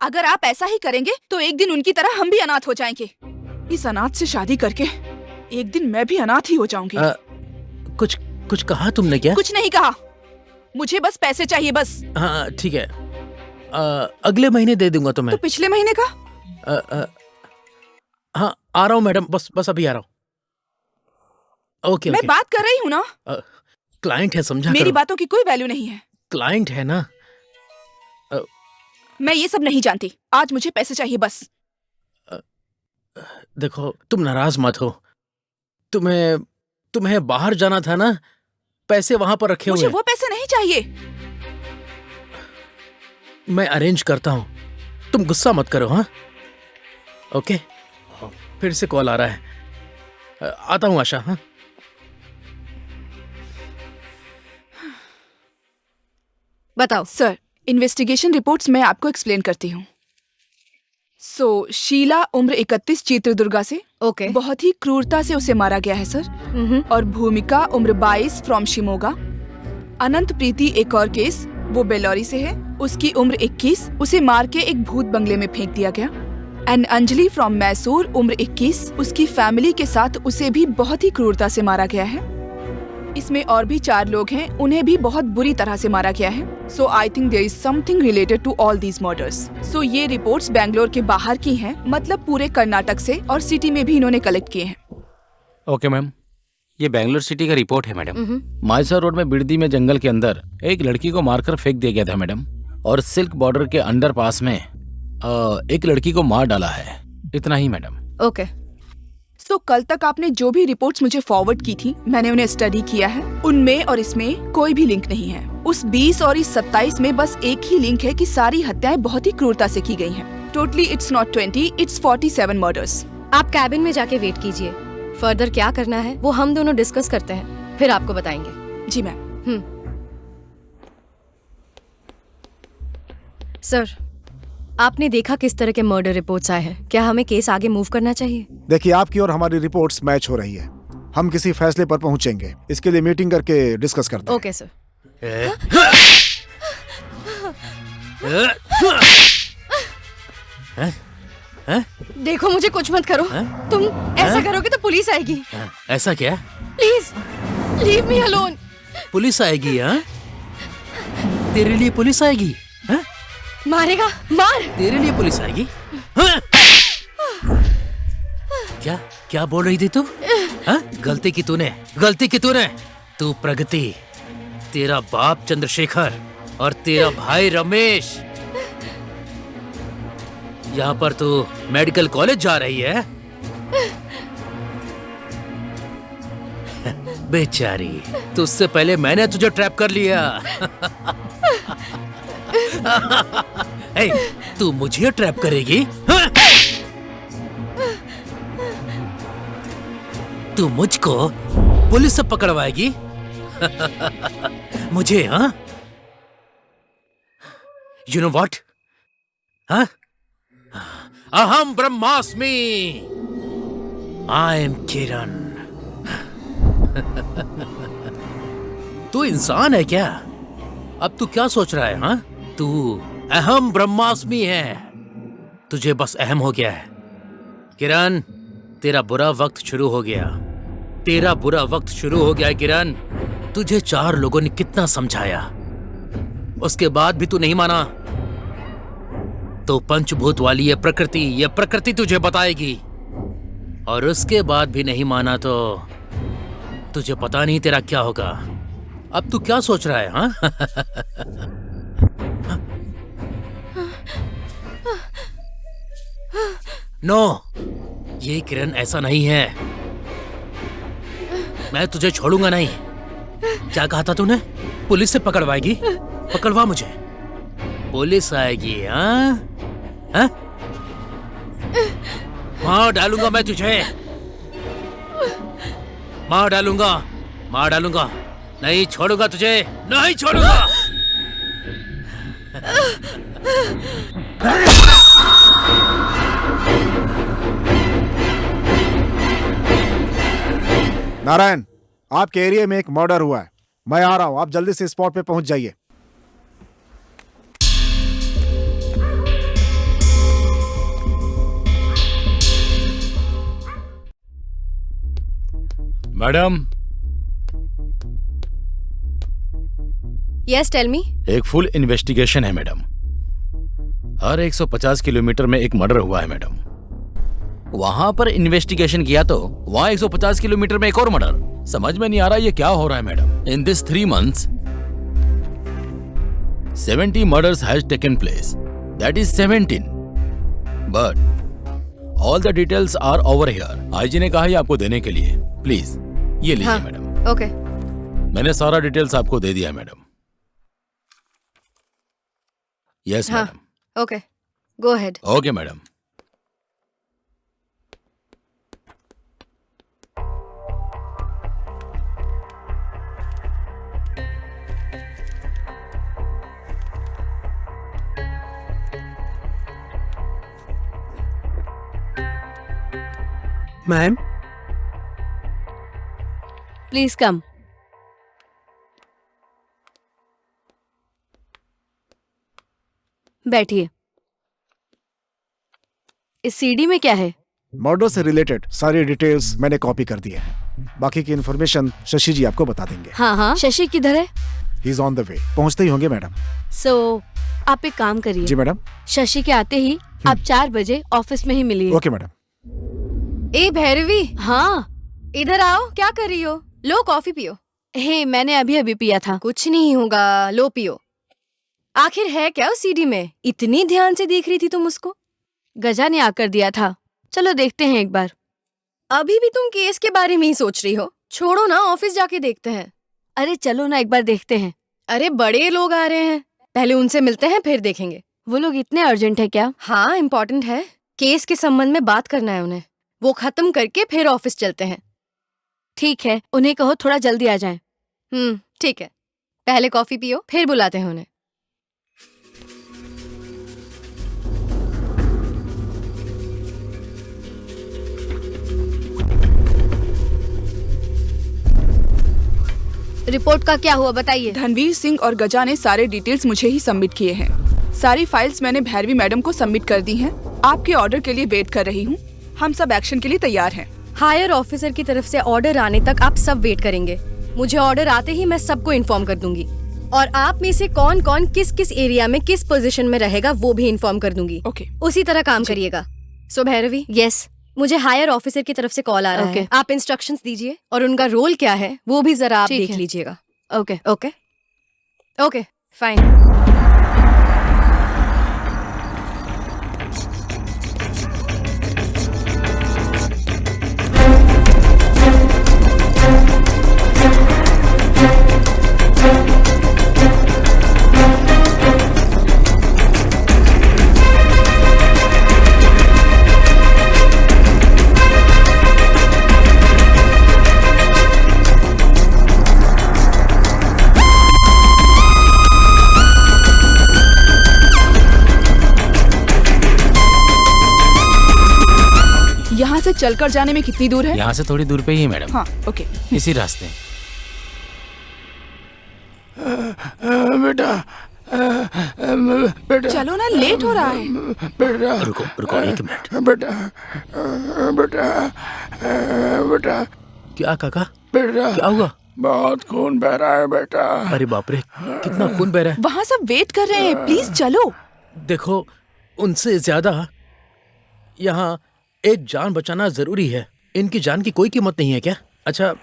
अगर आप ऐसा ही करेंगे तो एक दिन उनकी तरह हम भी अनाथ हो जाएंगे। इस अनाथ से शादी करके एक दिन मैं भी अनाथ ही हो जाऊंगी। कुछ कहा तुमने क्या? कुछ नहीं कहा, मुझे बस पैसे चाहिए बस। हाँ ठीक है, अगले महीने दे दूंगा तुम्हें। तो पिछले महीने का? हाँ आ रहा हूँ मैडम, बस अभी आ रहा हूँ। ओके मैं बात कर रही हूँ ना। क्लाइंट है, समझा मेरी करो। बातों की कोई वैल्यू नहीं है। क्लाइंट है ना। मैं ये सब नहीं जानती, आज मुझे पैसे चाहिए बस। देखो तुम नाराज मत हो, तुम्हें बाहर जाना था ना, पैसे वहां पर रखे हुए मुझे हैं। वो पैसे नहीं चाहिए। मैं अरेंज करता हूँ, तुम गुस्सा मत करो। हाँ ओके, फिर से कॉल आ रहा है, आता हूँ आशा। हाँ बताओ। सर, इन्वेस्टिगेशन रिपोर्ट्स मैं आपको एक्सप्लेन करती हूँ। शीला उम्र 31 चित्रदुर्गा से ओके। बहुत ही क्रूरता से उसे मारा गया है सर। और भूमिका उम्र 22 फ्रॉम शिमोगा। अनंत प्रीति एक और केस, वो बेलोरी से है, उसकी उम्र 21, उसे मार के एक भूत बंगले में फेंक दिया गया। एंड अंजलि फ्रॉम मैसूर उम्र 21, उसकी फैमिली के साथ उसे भी बहुत ही क्रूरता से मारा गया है। इसमें और भी 4 लोग हैं, उन्हें भी बहुत बुरी तरह से मारा गया है। So I think there is something related to all these murders. So ये रिपोर्ट्स बैंगलोर के बाहर की हैं, मतलब पूरे कर्नाटक से, और सिटी में भी इन्होंने कलेक्ट किए हैं। ओके मैम, ये बैंगलोर सिटी का रिपोर्ट है मैडम। मायसर रोड में बिरदी में जंगल के अंदर एक लड़की को मारकर फेंक दिया गया था मैडम, और सिल्क बॉर्डर के अंडर पास में एक लड़की को मार डाला है। इतना ही मैडम। ओके। सो कल तक आपने जो भी रिपोर्ट्स मुझे फॉरवर्ड की थी, मैंने उन्हें स्टडी किया है। उनमें और इसमें कोई भी लिंक नहीं है। उस 20 और इस 27 में बस एक ही लिंक है कि सारी हत्याएं बहुत ही क्रूरता से की गई हैं। Totally it's not 20, it's 47 murders. आप कैबिन में जाके वेट कीजिए, फर्दर क्या करना है वो हम दोनों डिस्कस करते हैं, फिर आपको बताएंगे। जी मैम। सर, आपने देखा किस तरह के मर्डर रिपोर्ट्स आए हैं, क्या हमें केस आगे मूव करना चाहिए? देखिए, आपकी और हमारी रिपोर्ट्स मैच हो रही है। हम किसी फैसले पर पहुंचेंगे, इसके लिए मीटिंग करके डिस्कस करते हैं। Okay sir. देखो मुझे कुछ मत करो। तुम ऐसा करोगे तो पुलिस आएगी। ऐसा क्या? Please leave me alone. Police आएगी? हाँ, तेरे लिए पुलिस आएगी? हाँ? मारेगा? मार। तेरे लिए पुलिस आएगी? हाँ? क्या बोल रही थी तू? हाँ? गलती की तूने। तू प्रगति, तेरा बाप चंद्रशेखर और तेरा भाई रमेश, यहाँ पर तू मेडिकल कॉलेज जा रही है। बेचारी, तुझसे पहले मैंने तुझे ट्रैप कर लिया। hey, तू मुझे ट्रैप करेगी? हाँ? तू मुझको पुलिस से पकड़वाएगी? मुझे? हाँ, यू नो व्हाट? हाँ, अहम ब्रह्मास्मि, आई एम किरण। तू इंसान है क्या? अब तू क्या सोच रहा है? हाँ, तू अहम ब्रह्मास्मि है, तुझे बस अहम हो गया है। किरण, तेरा बुरा वक्त शुरू हो गया। किरण, तुझे 4 लोगों ने कितना समझाया, उसके बाद भी तू नहीं माना। तो पंचभूत वाली ये प्रकृति तुझे बताएगी। और उसके बाद भी नहीं माना तो तुझे पता नहीं तेरा क्या होगा। अब तू क्या सोच रहा है? हाँ? नो, ये किरण ऐसा नहीं है। मैं तुझे छोड़ूंगा नहीं। क्या कहा था तूने? पुलिस से पकड़वाएगी? पकड़वा मुझे। पुलिस आएगी? हाँ? हाँ? मार डालूंगा मैं तुझे। मार डालूंगा। नहीं छोड़ूंगा तुझे, नहीं छोड़ूंगा। नारायण, आपके एरिया में एक मर्डर हुआ है। मैं आ रहा हूं, आप जल्दी से स्पॉट पे पहुंच जाइए। Madam, yes tell me. एक फुल इन्वेस्टिगेशन है मैडम। हर 150 किलोमीटर में एक मर्डर हुआ है मैडम। वहां पर इन्वेस्टिगेशन किया तो वहां 150 किलोमीटर में एक और मर्डर। समझ में नहीं आ रहा ये क्या हो रहा है madam. In this 3 months 70 murders has taken place. That is 17. But all the details are over here. IG ने कहा है आपको देने के लिए। प्लीज ये लीजिए मैडम। ओके। मैंने सारा डिटेल्स आपको दे दिया मैडम। यस हाँ, madam. Okay, go ahead. Okay madam. Ma'am, please come. बैठिए। इस सीडी में क्या है? मर्डर से रिलेटेड सारी डिटेल्स मैंने कॉपी कर दिए हैं। बाकी की इन्फॉर्मेशन शशि जी आपको बता देंगे। हाँ, शशि किधर है? He is on the way. पहुंचते ही होंगे मैडम। सो आप एक काम करिए। जी मैडम। शशि के आते ही आप 4 बजे ऑफिस में ही मिलिए। Okay madam. ए भैरवी, हाँ, इधर आओ। क्या कर रही हो? लो कॉफी पियो। हे मैंने अभी पिया था। कुछ नहीं होगा, लो पियो। आखिर है क्या उस सीडी में? इतनी ध्यान से देख रही थी तुम उसको? गजा ने आकर दिया था। चलो देखते हैं एक बार। अभी भी तुम केस के बारे में ही सोच रही हो? छोड़ो ना, ऑफिस जाके देखते हैं। अरे चलो ना, एक बार देखते हैं। अरे बड़े लोग आ रहे हैं, पहले उनसे मिलते हैं फिर देखेंगे। वो लोग इतने अर्जेंट है क्या? हाँ, इम्पोर्टेंट है। केस के संबंध में बात करना है उन्हें। वो खत्म करके फिर ऑफिस चलते हैं। ठीक है, उन्हें कहो थोड़ा जल्दी आ जाएं। ठीक है। पहले कॉफी पियो, फिर बुलाते हैं उन्हें। रिपोर्ट का क्या हुआ बताइए। धनवीर सिंह और गजा ने सारे डिटेल्स मुझे ही सबमिट किए हैं। सारी फाइल्स मैंने भैरवी मैडम को सबमिट कर दी हैं। आपके ऑर्डर के लिए वेट कर रही हूँ। हम सब एक्शन के लिए तैयार हैं। हायर ऑफिसर की तरफ से ऑर्डर आने तक आप सब वेट करेंगे। मुझे ऑर्डर आते ही मैं सबको इन्फॉर्म कर दूंगी। और आप में से कौन कौन किस किस एरिया में किस पोजीशन में रहेगा वो भी इन्फॉर्म कर दूंगी। ओके। उसी तरह काम करिएगा। सो भैरवी, यस, मुझे हायर ऑफिसर की तरफ से कॉल आ रहा है। Okay. आप इंस्ट्रक्शंस दीजिए और उनका रोल क्या है वो भी जरा आप ठीक देख है। लीजिएगा। ओके। Okay okay, fine. यहाँ से चलकर जाने में कितनी दूर है? यहाँ से थोड़ी दूर पे ही है मैडम। हाँ, ओके। इसी रास्ते। बेटा चलो ना, लेट हो रहा है। बेटा रुको 1 मिनट। बेटा क्या काका? बेटा क्या हुआ? बहुत खून बह रहा है बेटा। अरे बाप रे, कितना खून बह रहा है। वहाँ सब वेट कर रहे हैं, प्लीज चलो। देखो, उनसे ज्यादा यहाँ एक जान बचाना जरूरी है। इनकी जान की कोई कीमत नहीं है क्या? अच्छा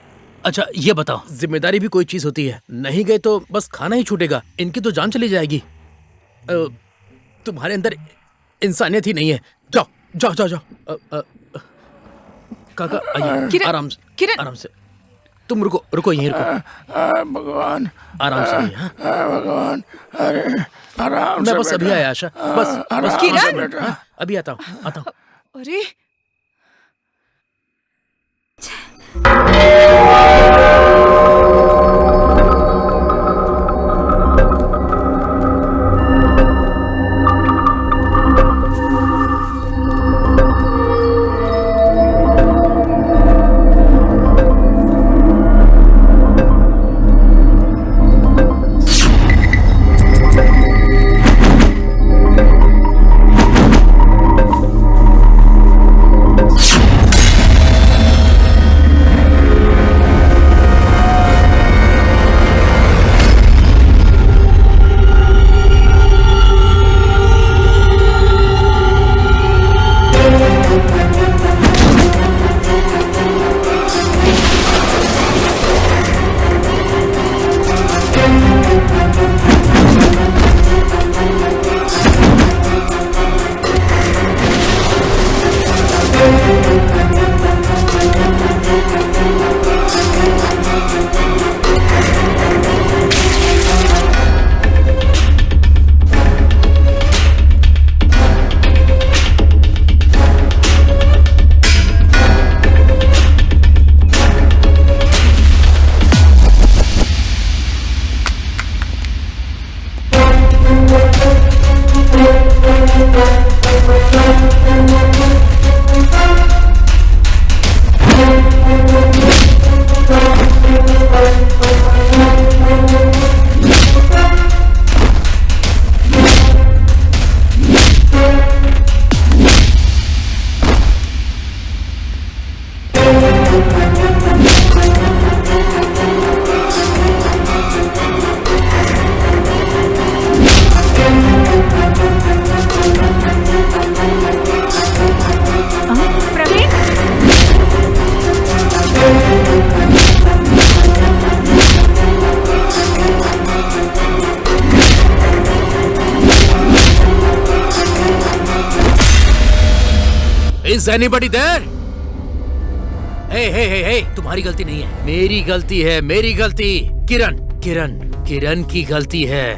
अच्छा, ये बताओ, जिम्मेदारी भी कोई चीज होती है। नहीं गए तो बस खाना ही छूटेगा, इनकी तो जान चली जाएगी। तुम्हारे अंदर इंसानियत ही नहीं है। जाओ जाओ जाओ जाओ। काका आइए, आराम से आराम से। तुम रुको रुको, यहीं रुको। भगवान, आराम से आइए। हाँ? भगवान, अरे आराम से मैं बस अभी आया आशा, बस बस किरण! हाँ, अभी आता हूँ आता हूँ। अरे Is anybody there? Hey, तुम्हारी गलती नहीं है, मेरी गलती है, मेरी गलती। किरण की गलती है।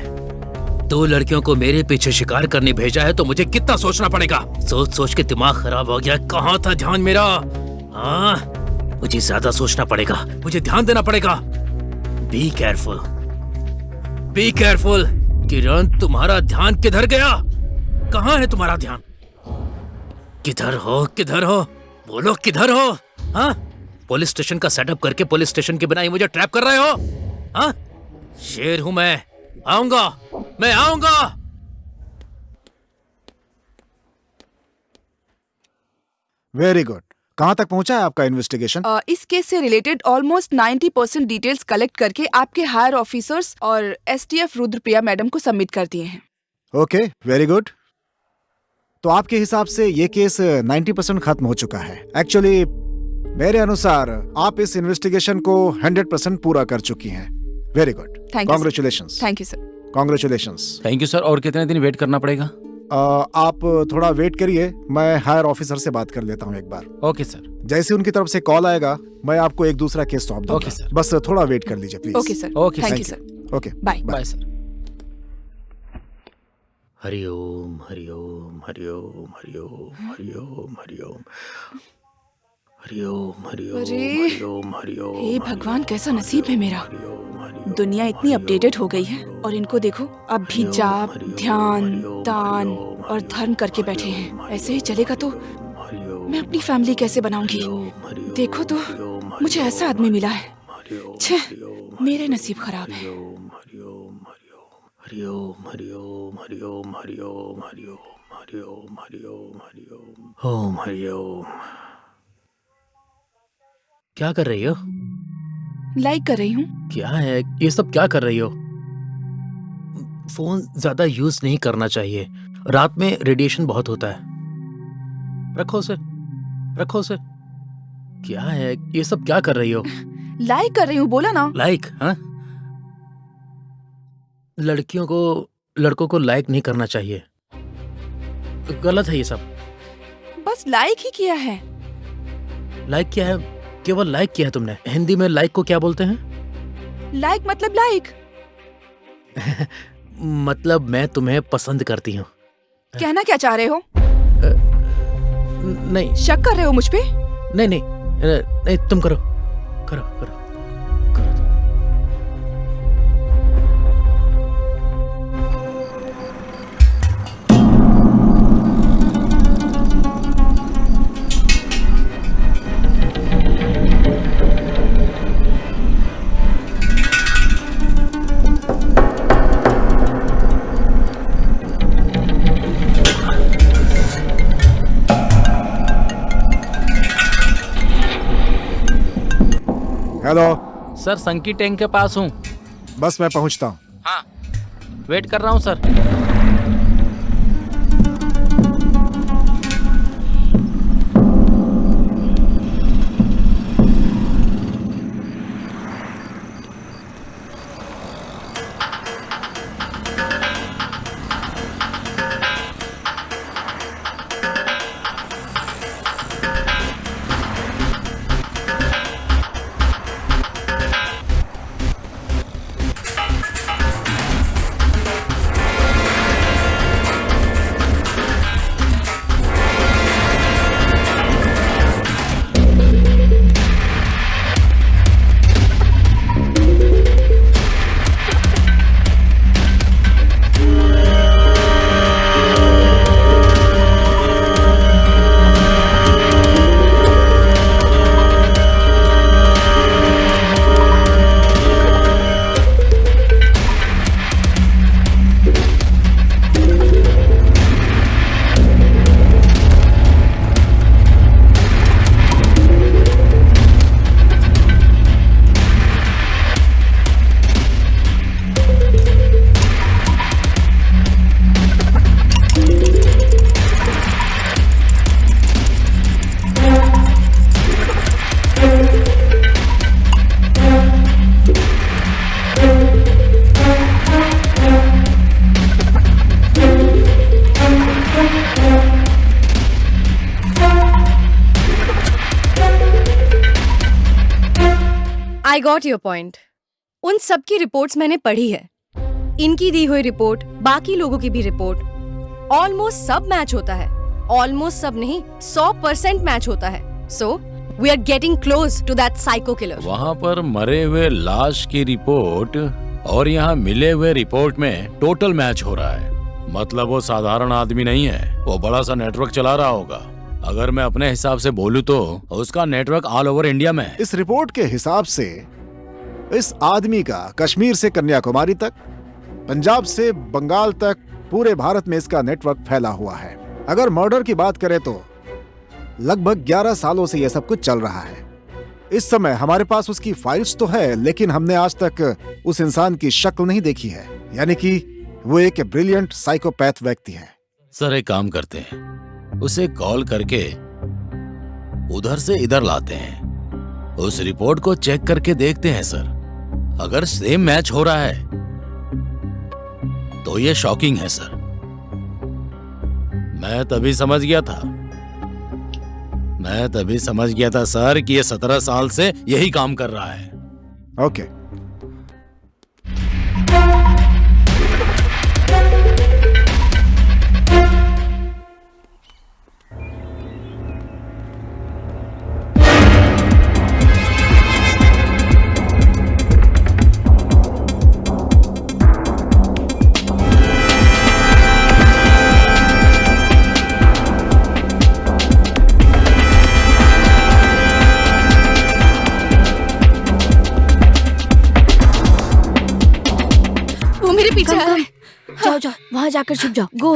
2 लड़कियों को मेरे पीछे शिकार करने भेजा है तो मुझे कितना सोचना पड़ेगा। सोच के दिमाग खराब हो गया। कहाँ था ध्यान मेरा? हाँ, मुझे ज्यादा सोचना पड़ेगा, मुझे ध्यान देना पड़ेगा। Be careful. किरण, तुम्हारा ध्यान किधर गया? कहाँ है तुम्हारा ध्यान? किधर हो? बोलो किधर हो? हाँ, पुलिस स्टेशन का सेटअप करके पुलिस स्टेशन के बिना ही मुझे ट्रैप कर रहे हो? हाँ, शेर हूं मैं आऊंगा। Very good. कहाँ तक पहुंचा है आपका इन्वेस्टिगेशन? इस केस से रिलेटेड ऑलमोस्ट 90% डिटेल्स कलेक्ट करके आपके हायर ऑफिसर्स और एसटीएफ रुद्रप्रिया मैडम को सबमिट कर दिए हैं। Okay, very good. तो आपके हिसाब से ये केस 90% खत्म हो चुका है। एक्चुअली मेरे अनुसार आप इस इन्वेस्टिगेशन को 100% पूरा कर चुकी हैं। Very good, congratulations. Thank you sir. Congratulations. Thank you sir. और कितने दिन वेट करना पड़ेगा? आप थोड़ा वेट करिए, मैं हायर ऑफिसर से बात कर लेता हूँ एक बार। Okay sir. जैसे उनकी तरफ से कॉल आएगा मैं आपको एक दूसरा केस सौंप दूंगा। Okay sir. बस थोड़ा वेट कर लीजिए please. Okay sir. Okay, thank thank you you. Sir. Okay, bye. Bye sir. हरिओम हरिओम हरिओम हरिओम हरिओम हरिओम हरिओम हरिओम अरे, हरिओम हरिओम। हे भगवान, कैसा नसीब है मेरा। दुनिया इतनी अपडेटेड हो गई है और इनको देखो अब भी जाप, ध्यान, दान और धर्म करके बैठे हैं। ऐसे ही चलेगा तो मैं अपनी फैमिली कैसे बनाऊंगी? देखो तो मुझे ऐसा आदमी मिला है। छे, मेरे नसीब खराब है। हरिओम हरिओम हरिओम हरिओम हरिओम हरिओम हरिओम हरिओम ओम हरिओम। क्या कर रही हो? लाइक कर रही हूँ। क्या है ये सब? क्या कर रही हो? फोन ज्यादा यूज नहीं करना चाहिए। रात में रेडिएशन बहुत होता है। रखो उसे, रखो उसे। क्या है ये सब, क्या कर रही हो? लाइक कर रही हूँ, बोला ना। लाइक? हाँ, लड़कियों को लड़कों को लाइक नहीं करना चाहिए, गलत है ये सब। बस लाइक ही किया है। लाइक किया है? केवल लाइक किया है तुमने? हिंदी में लाइक को क्या बोलते हैं? लाइक मतलब लाइक। मतलब मैं तुम्हें पसंद करती हूँ। कहना क्या चाह रहे हो? नहीं शक कर रहे हो मुझ पे? नहीं नहीं नहीं, तुम करो करो करो करो तुम। हेलो सर, संकी टैंक के पास हूँ। बस मैं पहुंचता हूँ। हाँ, वेट कर रहा हूँ sir. I got your point. उन सब की रिपोर्ट्स मैंने पढ़ी है। इनकी दी हुई रिपोर्ट, बाकी लोगों की भी रिपोर्ट, ऑलमोस्ट सब मैच होता है। ऑलमोस्ट सब नहीं, 100% मैच होता है। So we are getting close to that psycho killer. वहाँ पर मरे हुए लाश की रिपोर्ट और यहाँ मिले हुए रिपोर्ट में टोटल मैच हो रहा है। मतलब वो साधारण आदमी नहीं है, वो बड़ा सा नेटवर्क चला रहा होगा। अगर मैं अपने हिसाब से बोलूं तो उसका नेटवर्क ऑल ओवर इंडिया में है। इस रिपोर्ट के हिसाब से इस आदमी का कश्मीर से कन्याकुमारी तक, पंजाब से बंगाल तक, पूरे भारत में इसका नेटवर्क फैला हुआ है। अगर मर्डर की बात करें तो लगभग 11 सालों से यह सब कुछ चल रहा है। इस समय हमारे पास उसकी फाइल्स तो है, लेकिन हमने आज तक उस इंसान की शक्ल नहीं देखी है। यानी कि वो एक ब्रिलियंट साइकोपैथ व्यक्ति है। सर, एक काम करते हैं, उसे कॉल करके उधर से इधर लाते हैं। उस रिपोर्ट को चेक करके देखते हैं सर। अगर सेम मैच हो रहा है तो ये शॉकिंग है सर। मैं तभी समझ गया था सर कि ये 17 साल से यही काम कर रहा है। ओके। जाओ जाओ, वहां जाकर छुप जाओ। गो।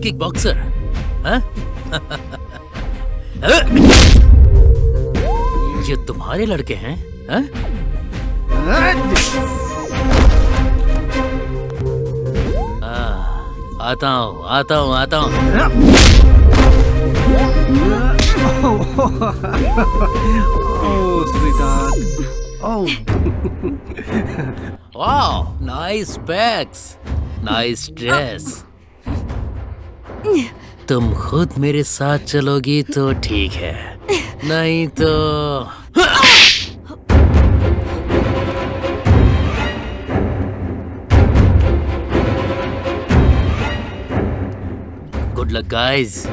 किक बॉक्सर, हाँ? ये तुम्हारे लड़के हैं, हाँ? आता हूँ। Oh, sweetheart. Oh. वाह, नाइस बैग्स, नाइस ड्रेस। तुम खुद मेरे साथ चलोगी तो ठीक है, नहीं तो गुड लक गाइस।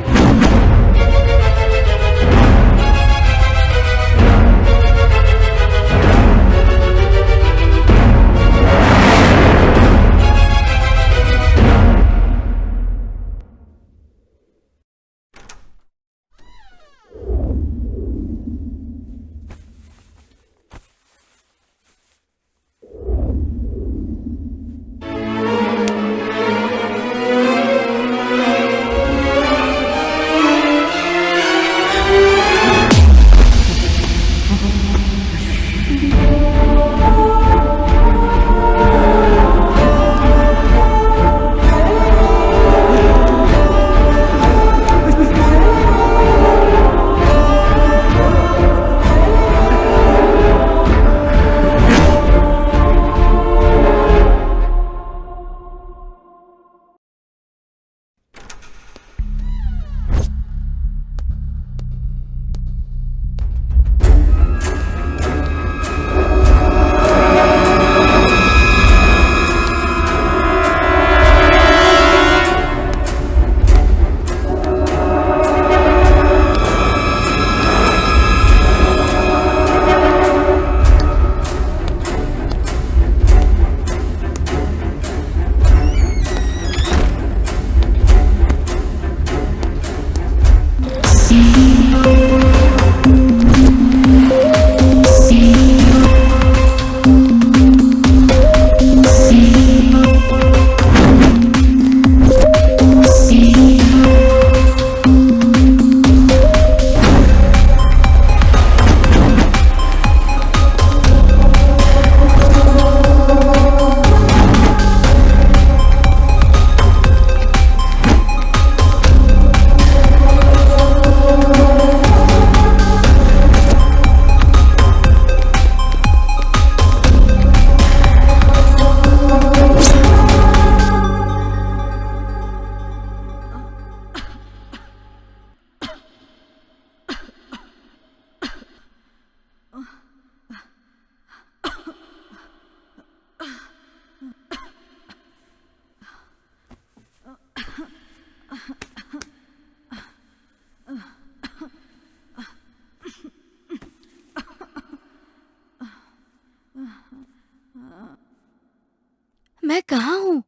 मैं कहाँ हूँ?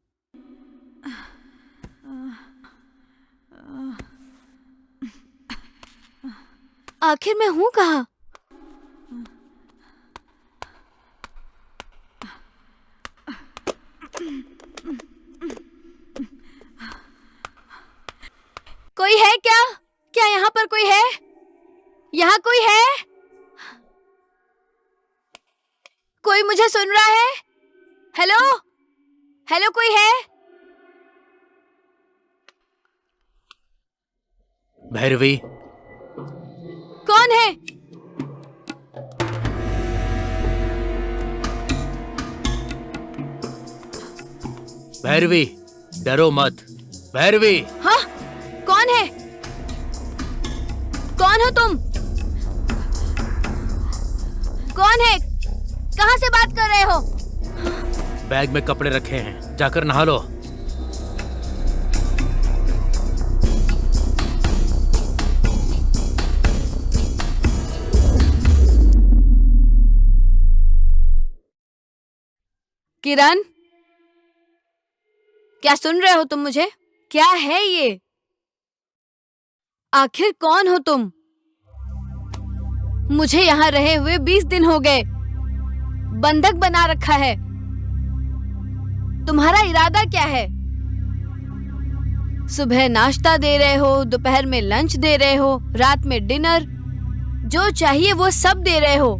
आखिर मैं हूँ कहाँ? कोई है क्या? क्या यहाँ पर कोई है? यहाँ कोई है? कोई मुझे सुन रहा है? हेलो? हेलो, कोई है? भैरवी। कौन है? भैरवी, डरो मत। भैरवी। हाँ? कौन है? कौन हो तुम? कौन है? कहाँ से बात कर रहे हो? बैग में कपड़े रखे हैं, जाकर नहा लो। किरण, क्या सुन रहे हो तुम मुझे? क्या है ये? आखिर कौन हो तुम? मुझे यहाँ रहे हुए 20 दिन हो गए। बंधक बना रखा है। तुम्हारा इरादा क्या है? सुबह नाश्ता दे रहे हो, दोपहर में लंच दे रहे हो, रात में डिनर, जो चाहिए वो सब दे रहे हो।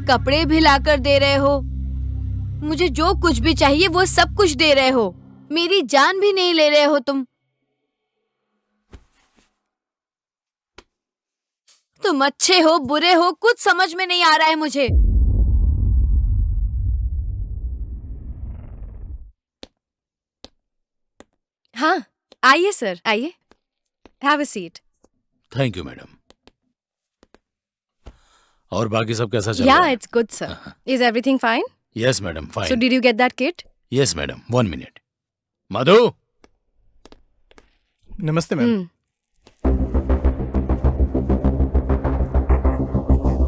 कपड़े भी लाकर दे रहे हो, मुझे जो कुछ भी चाहिए वो सब कुछ दे रहे हो। मेरी जान भी नहीं ले रहे हो तुम अच्छे हो बुरे हो कुछ समझ में नहीं आ रहा है मुझे। हाँ, आइए सर, आइए। Have a seat. Thank you madam. और बाकी सब कैसा चल रहा या है? It's good sir. Is everything fine? Yes madam, so fine. Did you get that kit? Yes madam, 1 minute. Madhu, नमस्ते मैम।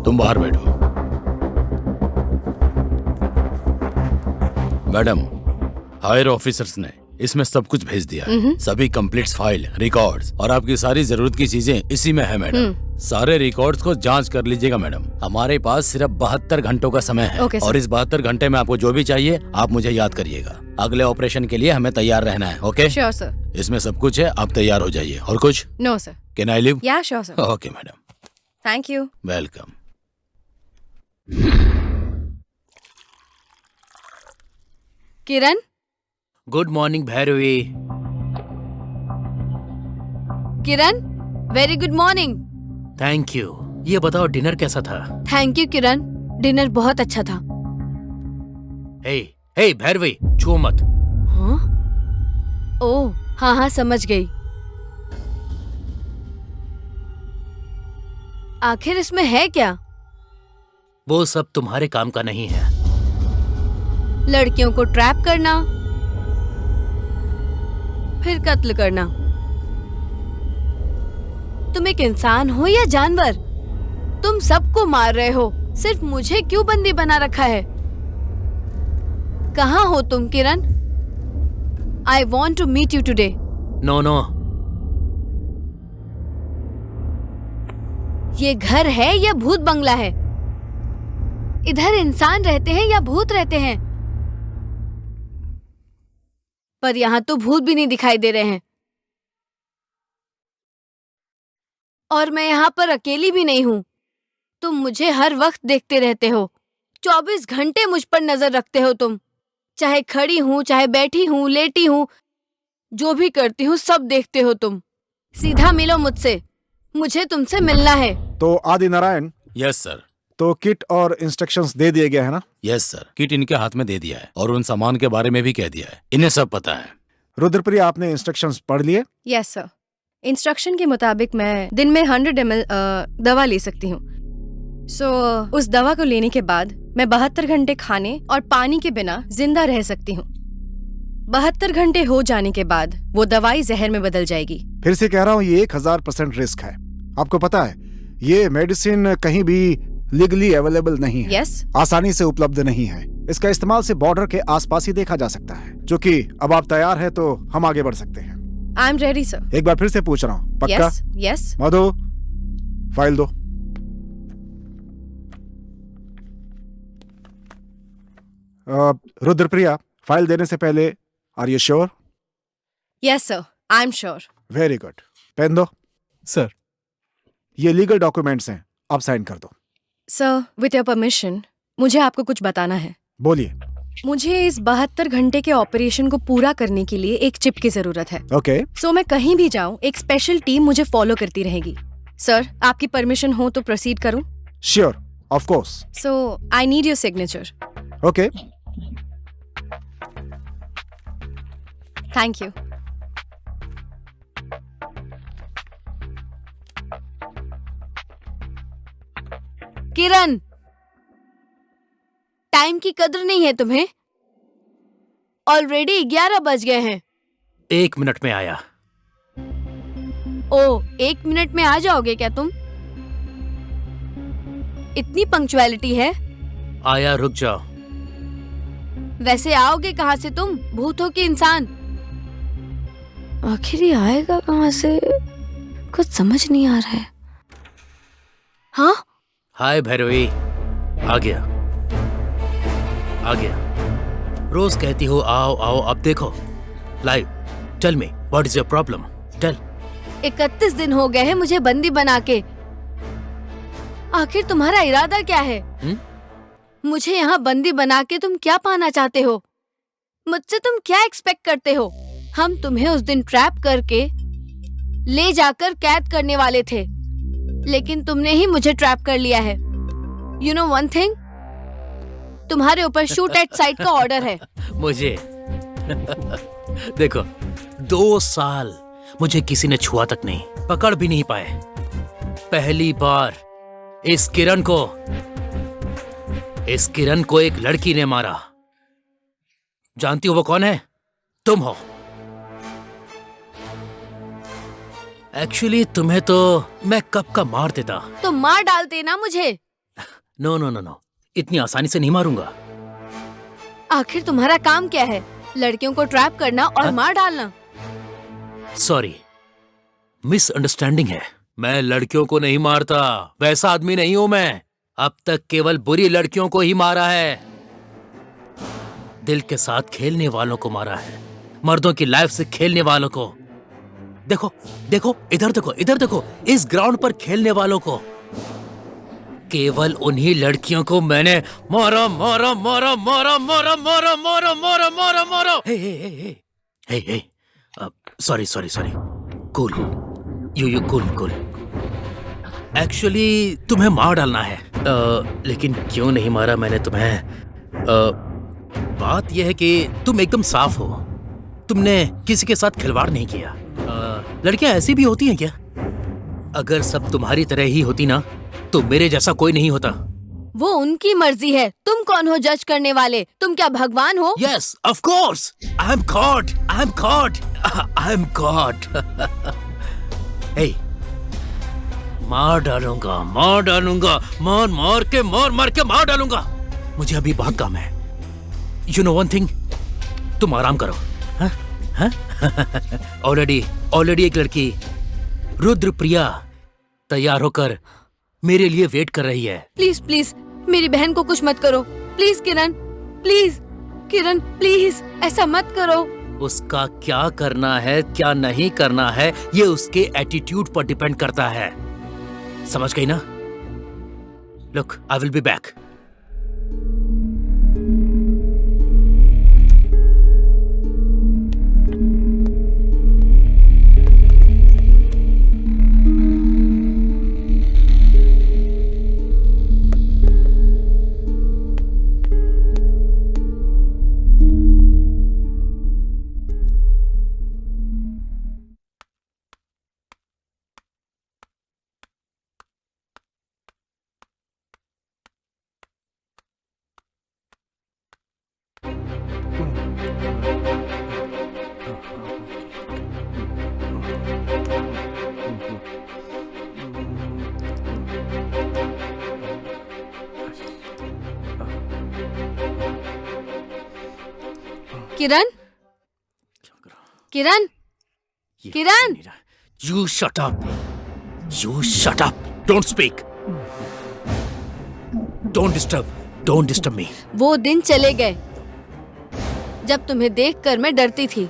तुम बाहर बैठो। मैडम, हायर ऑफिसर्स ने इसमें सब कुछ भेज दिया है। सभी कंप्लीट फाइल, रिकॉर्ड्स और आपकी सारी जरूरत की चीजें इसी में है मैडम। सारे रिकॉर्ड्स को जांच कर लीजिएगा मैडम। हमारे पास सिर्फ 72 घंटों का समय है। Okay, और इस 72 घंटे में आपको जो भी चाहिए आप मुझे याद करिएगा। अगले ऑपरेशन के लिए हमें तैयार रहना है। ओके? Sure sir. इसमें सब कुछ है, आप तैयार हो जाइए। और कुछ? No sir. Can I leave? Yeah sure sir. Okay madam, thank you. Welcome. Kiran, good morning Bhairavi. Kiran, very good morning. Thank you. ये बताओ डिनर कैसा था? थैंक यू किरण, डिनर बहुत अच्छा था। हे हे भैरवी, छू मत। हाँ? ओह हाँ हाँ समझ गई। आखिर इसमें है क्या? वो सब तुम्हारे काम का नहीं है। लड़कियों को ट्रैप करना, फिर कत्ल करना। तुम एक इंसान हो या जानवर? तुम सबको मार रहे हो, सिर्फ मुझे क्यों बंदी बना रखा है? कहाँ हो तुम Kiran? I want to meet you today. No no, ये घर है या भूत बंगला है? इधर इंसान रहते हैं या भूत रहते हैं? पर यहाँ तो भूत भी नहीं दिखाई दे रहे हैं। और मैं यहाँ पर अकेली भी नहीं हूँ। तुम मुझे हर वक्त देखते रहते हो, 24 घंटे मुझ पर नजर रखते हो तुम। चाहे खड़ी हूँ, चाहे बैठी हूँ, लेटी हूँ, जो भी करती हूँ सब देखते हो तुम। सीधा मिलो मुझसे, मुझे तुमसे मिलना है। तो आदि नारायण, यस सर। तो किट और इंस्ट्रक्शंस दे दिए गए हैं ना? यस सर, किट इनके हाथ में दे दिया है और उन सामान के बारे में भी कह दिया है। इन्हें सब पता है। रुद्रप्रिया, आपने इंस्ट्रक्शंस पढ़ लिए? Yes sir. इंस्ट्रक्शन के मुताबिक मैं दिन में 100 ml दवा ले सकती हूँ। उस दवा को लेने के बाद मैं 72 घंटे खाने और पानी के बिना जिंदा रह सकती हूँ। 72 घंटे हो जाने के बाद वो दवाई जहर में बदल जाएगी। फिर से कह रहा हूँ, ये 1000% रिस्क है। आपको पता है ये मेडिसिन कहीं भी लीगली अवेलेबल नहीं है। यस। आसानी से उपलब्ध नहीं है। इसका इस्तेमाल से बॉर्डर के आसपास ही देखा जा सकता है। जो कि अब आप तैयार हैं तो हम आगे बढ़ सकते हैं। I am ready sir. एक बार फिर से पूछ रहा हूँ, पक्का? Yes yes. मधु, फाइल दो। रुद्रप्रिया, फाइल देने से पहले are you sure? Yes sir, I am sure. Very good. Pen दो। सर, ये लीगल डॉक्यूमेंट्स हैं, आप साइन कर दो। सर, विथ योर परमिशन, मुझे आपको कुछ बताना है। बोलिए। मुझे इस 72 घंटे के ऑपरेशन को पूरा करने के लिए एक चिप की जरूरत है। ओके। सो मैं कहीं भी जाऊं, एक स्पेशल टीम मुझे फॉलो करती रहेगी। सर, आपकी परमिशन हो तो प्रोसीड करूं? Sure, of course. So I need your signature. Okay. Thank you. Kiran, time की कदर नहीं है तुम्हें? ऑलरेडी 11 बज गए हैं। 1 मिनट में आया। ओ, 1 मिनट में आ जाओगे क्या तुम? इतनी पंक्चुअलिटी है? आया, रुक जाओ। वैसे आओगे कहाँ से तुम, भूत हो कि इंसान? आखिर ये आएगा कहाँ से, कुछ समझ नहीं आ रहा है। हाँ? हाय भैरवी, आ गया आ गया। रोज कहती हो आओ आओ, अब देखो live. Tell me what is your problem, tell. 31 दिन हो गए हैं मुझे बंदी बना के। आखिर तुम्हारा इरादा क्या है? मुझे यहाँ बंदी बना के तुम क्या पाना चाहते हो? मुझसे तुम क्या एक्सपेक्ट करते हो? हम तुम्हें उस दिन ट्रैप करके ले जाकर कैद करने वाले थे, लेकिन तुमने ही मुझे ट्रैप कर लिया है। यू नो वन थिंग, तुम्हारे ऊपर शूट एट साइट का ऑर्डर है। मुझे देखो, 2 साल मुझे किसी ने छुआ तक नहीं, पकड़ भी नहीं पाए। पहली बार इस किरण को एक लड़की ने मारा। जानती हो वो कौन है? तुम हो। एक्चुअली तुम्हें तो मैं कब का मार देता। तो मार डालते ना मुझे। नो नो नो नो, इतनी आसानी से नहीं मारूंगा। आखिर तुम्हारा काम क्या है? लड़कियों को ट्रैप करना और मार डालना। सॉरी, मिसअंडरस्टैंडिंग है। मैं लड़कियों को नहीं मारता, वैसा आदमी नहीं हूं मैं। अब तक केवल बुरी लड़कियों को ही मारा है। दिल के साथ खेलने वालों को मारा है, मर्दों की लाइफ से खेलने वालों को। देखो देखो, इधर देखो, इधर देखो, इस ग्राउंड पर खेलने वालों को। केवल उन्हीं लड़कियों को मैंने मारा मारा मारा मारा मारा मारा मारा मारा मारा मारा। Hey hey hey hey hey, sorry sorry sorry, cool, you cool cool. Actually तुम्हें मार डालना है, लेकिन क्यों नहीं मारा मैंने तुम्हें? बात यह है कि तुम एकदम साफ हो, तुमने किसी के साथ खिलवाड़ नहीं किया। लड़कियां ऐसी भी होती हैं क्या? अगर सब तुम्हारी तरह ही होती ना, तो मेरे जैसा कोई नहीं होता। वो उनकी मर्जी है, तुम कौन हो जज करने वाले? तुम क्या भगवान हो? Yes, of course. I am God. I am God. I am God. Hey, मार डालूंगा, मार डालूंगा, मार मार के मार डालूंगा। मुझे अभी बहुत काम है। You know one thing? तुम आराम करो। हाँ? हाँ? ऑलरेडी एक लड़की, रुद्रप्रिया, तैयार होकर मेरे लिए वेट कर रही है। प्लीज प्लीज मेरी बहन को कुछ मत करो। Please Kiran, please Kiran, please ऐसा मत करो। उसका क्या करना है, क्या नहीं करना है, ये उसके एटीट्यूड पर डिपेंड करता है। समझ गई ना? Look, I will be back. Kiran, Kiran, Kiran, You shut up. You shut up. Don't speak. Don't disturb me. वो दिन चले गए जब तुम्हें देखकर मैं डरती थी।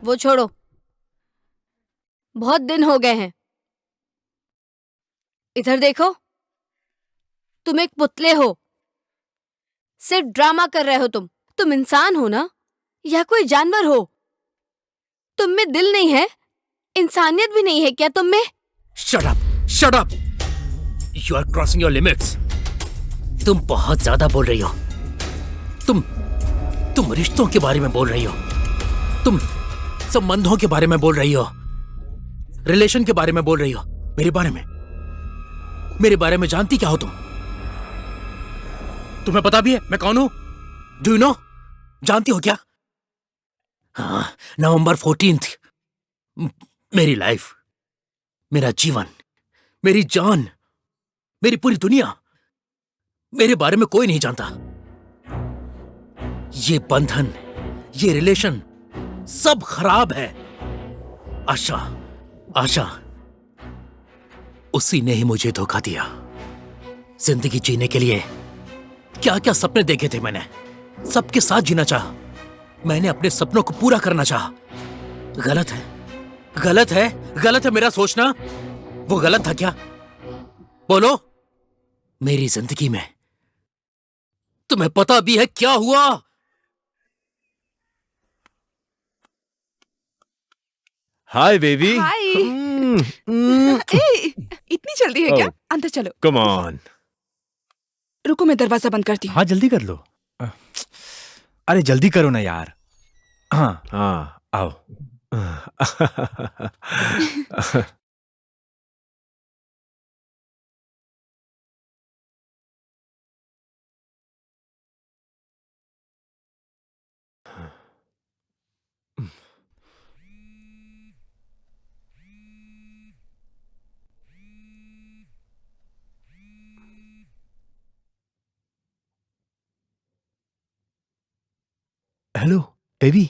वो छोड़ो, बहुत दिन हो गए हैं। इधर देखो, तुम एक पुतले हो, सिर्फ ड्रामा कर रहे हो। तुम इंसान हो ना, या कोई जानवर हो? तुम में दिल नहीं है, इंसानियत भी नहीं है क्या तुम में? Shut up! Shut up! You are crossing your limits. तुम बहुत ज्यादा बोल रही हो। तुम रिश्तों के बारे में बोल रही हो, तुम संबंधों के बारे में बोल रही हो, रिलेशन के बारे में बोल रही हो। मेरे बारे में जानती क्या हो तुम? तुम्हें पता भी है मैं कौन हूं? Do you know? जानती हो क्या? हाँ, नवंबर 14th, मेरी लाइफ, मेरा जीवन, मेरी जान, मेरी पूरी दुनिया, मेरे बारे में कोई नहीं जानता। ये बंधन, ये रिलेशन सब खराब है। आशा, उसी ने ही मुझे धोखा दिया। जिंदगी जीने के लिए क्या क्या सपने देखे थे मैंने, सबके साथ जीना चाहा। मैंने अपने सपनों को पूरा करना चाहा, गलत है, गलत है, गलत है मेरा सोचना। वो गलत था क्या? बोलो। मेरी जिंदगी में तुम्हें पता भी है क्या हुआ? Hi baby. हाय। ए, इतनी जल्दी है क्या? अंदर चलो। Come on. रुको, मैं दरवाजा बंद करती हूँ। हाँ जल्दी कर लो। अरे जल्दी करो ना यार। हाँ हाँ आओ। Hello baby.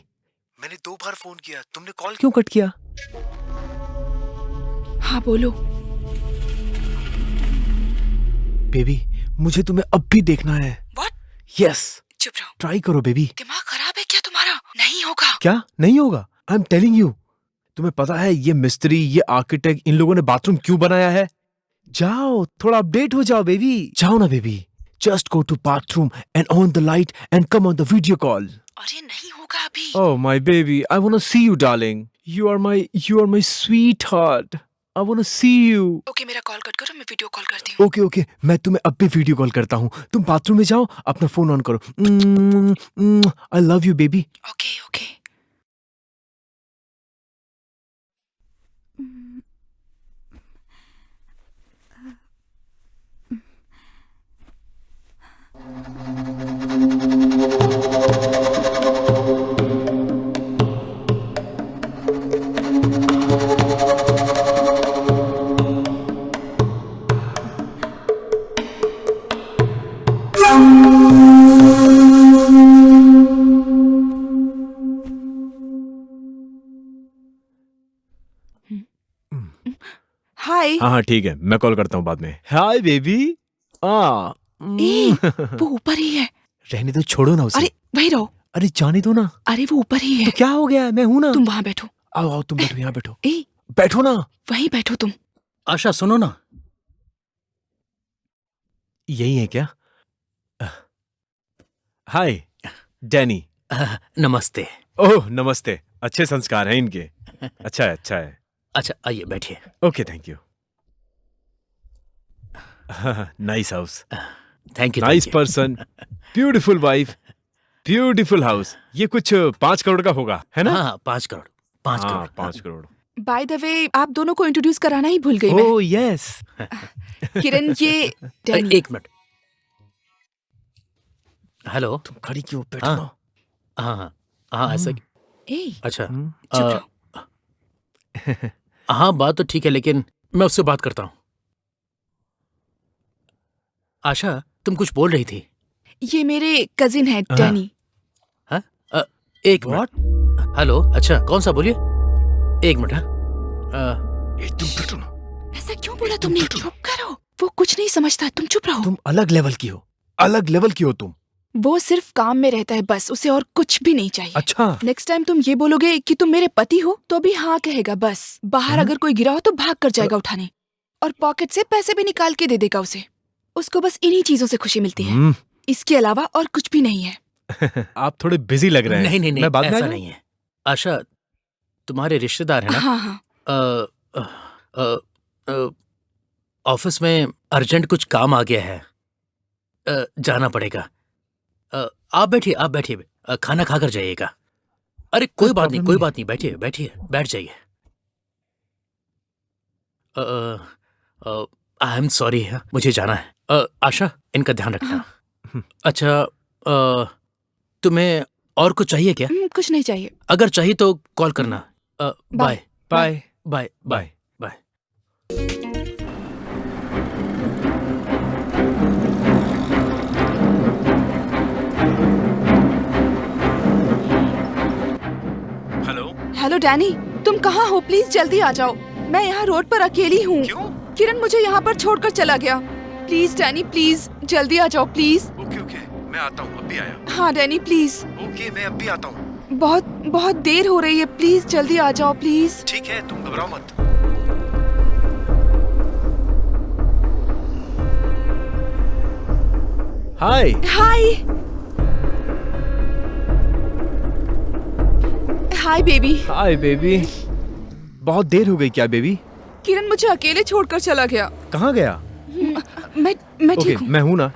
मैंने 2 बार फोन किया, तुमने कॉल क्यों कट किया? हाँ बोलो। बेबी मुझे तुम्हें अब भी देखना है। What? यस। चुप रहो। ट्राई करो बेबी। दिमाग खराब है क्या तुम्हारा? नहीं होगा। क्या नहीं होगा? I am telling you. तुम्हें पता है ये मिस्त्री, ये आर्किटेक्ट, इन लोगों ने बाथरूम क्यों बनाया है? जाओ थोड़ा अपडेट हो जाओ बेबी। जाओ ना baby. Just go to bathroom and on the light and come on the video call. अरे नहीं होगा अभी। Oh my baby, I wanna see you darling. You are my sweetheart. I wanna see you. Okay, मेरा call cut करो, मैं video call करती हूँ। Okay okay, मैं तुम्हें अब भी वीडियो कॉल करता हूँ। तुम बाथरूम में जाओ, अपना फोन ऑन करो। I love you baby. Okay okay. Hi. हाँ ठीक है, मैं कॉल करता हूँ बाद में। Hi baby. ए, वो ऊपर ही है। रहने दो, छोड़ो ना उसे। अरे वहीं रहो। अरे जाने दो ना। अरे वो ऊपर ही है। तो क्या हो गया? मैं हूं ना। तुम वहाँ बैठो। आओ आओ, तुम बैठो, यहाँ बैठो। ए, बैठो ना। वहीं बैठो तुम। आशा सुनो ना। यही है क्या? हाय डैनी। नमस्ते। ओह नमस्ते। अच्छे संस्कार हैं इनके। अच्छा है, अच्छा है। अच्छा आइए बैठिए। Okay thank you. Nice house, thank you. Nice person, beautiful wife, beautiful house. ये कुछ 5 करोड़ का होगा, है ना? हाँ 5 crore. 5 crore. 5 crore. By the way, आप दोनों को इंट्रोड्यूस कराना ही भूल गई मैं। Oh yes. किरण, ये डैनी। एक मिनट। हेलो। तुम खड़ी क्यों? बैठो हाँ। ना। हाँ हाँ हाँ ऐसा। ए, अच्छा। चुप रहो। हाँ बात तो ठीक है, लेकिन मैं उससे बात करता हूँ। आशा तुम कुछ बोल रही थी। ये मेरे कजिन है डैनी। हाँ? एक मिनट। हेलो। अच्छा कौन सा? बोलिए। एक मिनट। तुम बैठो ना। ऐसा क्यों बोला तुमने? चुप करो। वो कुछ नहीं समझता, तुम चुप रहो। तुम अलग लेवल की हो, अलग लेवल की हो तुम। वो सिर्फ काम में रहता है बस, उसे और कुछ भी नहीं चाहिए। अच्छा। नेक्स्ट टाइम तुम ये बोलोगे कि तुम मेरे पति हो तो भी हाँ कहेगा बस। बाहर अगर कोई गिरा हो तो भाग कर जाएगा उठाने, और पॉकेट से पैसे भी निकाल के दे देगा उसे। उसको बस इन्हीं चीजों से खुशी मिलती है, इसके अलावा और कुछ भी नहीं है। आप थोड़े बिजी लग रहे हैं। नहीं नहीं नहीं, मैं बाद में ऐसा आ नहीं है। आशा तुम्हारे रिश्तेदार है ना? हाँ हाँ। ऑफिस में अर्जेंट कुछ काम आ गया है, जाना पड़ेगा। आप बैठिए, आप बैठिए, खाना खाकर जाइएगा। अरे कोई बात नहीं, कोई बात नहीं, बैठिए बैठिए, बैठ जाइए। आई एम सॉरी, मुझे जाना है। आशा इनका ध्यान रखना। अच्छा तुम्हें और कुछ चाहिए क्या? कुछ नहीं चाहिए। अगर चाहिए तो कॉल करना। Bye bye bye bye bye. Hello Danny, तुम कहाँ हो? प्लीज जल्दी आ जाओ। मैं यहाँ रोड पर अकेली हूँ। किरण मुझे यहाँ पर छोड़कर चला गया। प्लीज डैनी, प्लीज जल्दी आ जाओ प्लीज। ओके ओके, मैं आता हूँ, अभी आया। हाँ डैनी प्लीज। ओके मैं अभी आता हूँ। बहुत बहुत देर हो रही है, प्लीज जल्दी आ जाओ प्लीज। ठीक है, तुम घबराओ मत। हाय हाय हाय बेबी। Hi baby. बहुत देर हो गई क्या बेबी? किरण मुझे अकेले छोड़कर चला गया। कहाँ गया? मैं ओके, ठीक हूँ। मैं हूँ ना,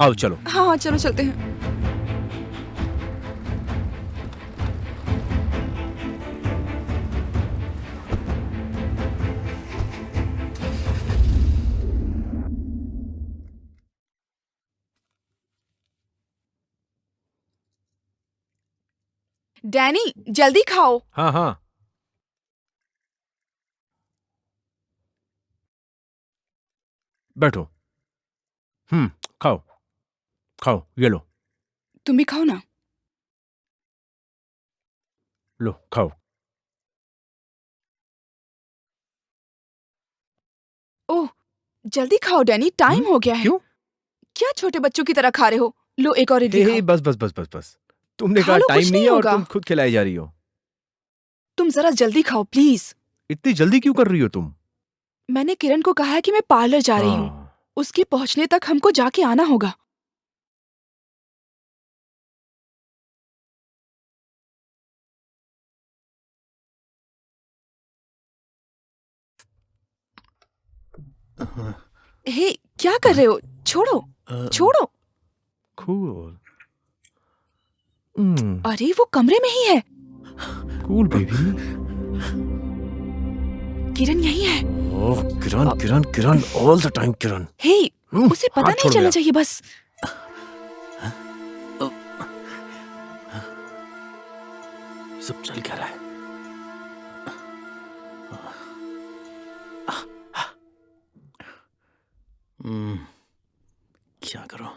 आओ चलो। हाँ हाँ चलो चलते हैं। डैनी जल्दी खाओ। हाँ हाँ, बैठो। खाओ खाओ, ये लो तुम भी खाओ ना। लो खाओ। ओह जल्दी खाओ डैनी, टाइम हो गया है। क्यों? क्या छोटे बच्चों की तरह खा रहे हो? लो एक और इडली हे खाओ। बस बस बस बस बस, तुमने खा कहा लो, टाइम कुछ नहीं नहीं है और होगा। तुम खुद खिलाई जा रही हो। तुम जरा जल्दी खाओ प्लीज। इतनी जल्दी क्यों कर रही हो तुम? मैंने किरण को कहा है कि मैं पार्लर जा रही हूँ। हाँ, उसके पहुंचने तक हमको जाके आना होगा। हे क्या कर रहे हो? छोड़ो छोड़ो। cool. अरे वो कमरे में ही है। Cool baby. किरण यही है। ओह Kiran Kiran Kiran, all the time किरण। हे उसे पता हाथ नहीं छोड़ चलना मेरा। चाहिए बस। सब चल क्या रहा है? क्या करो?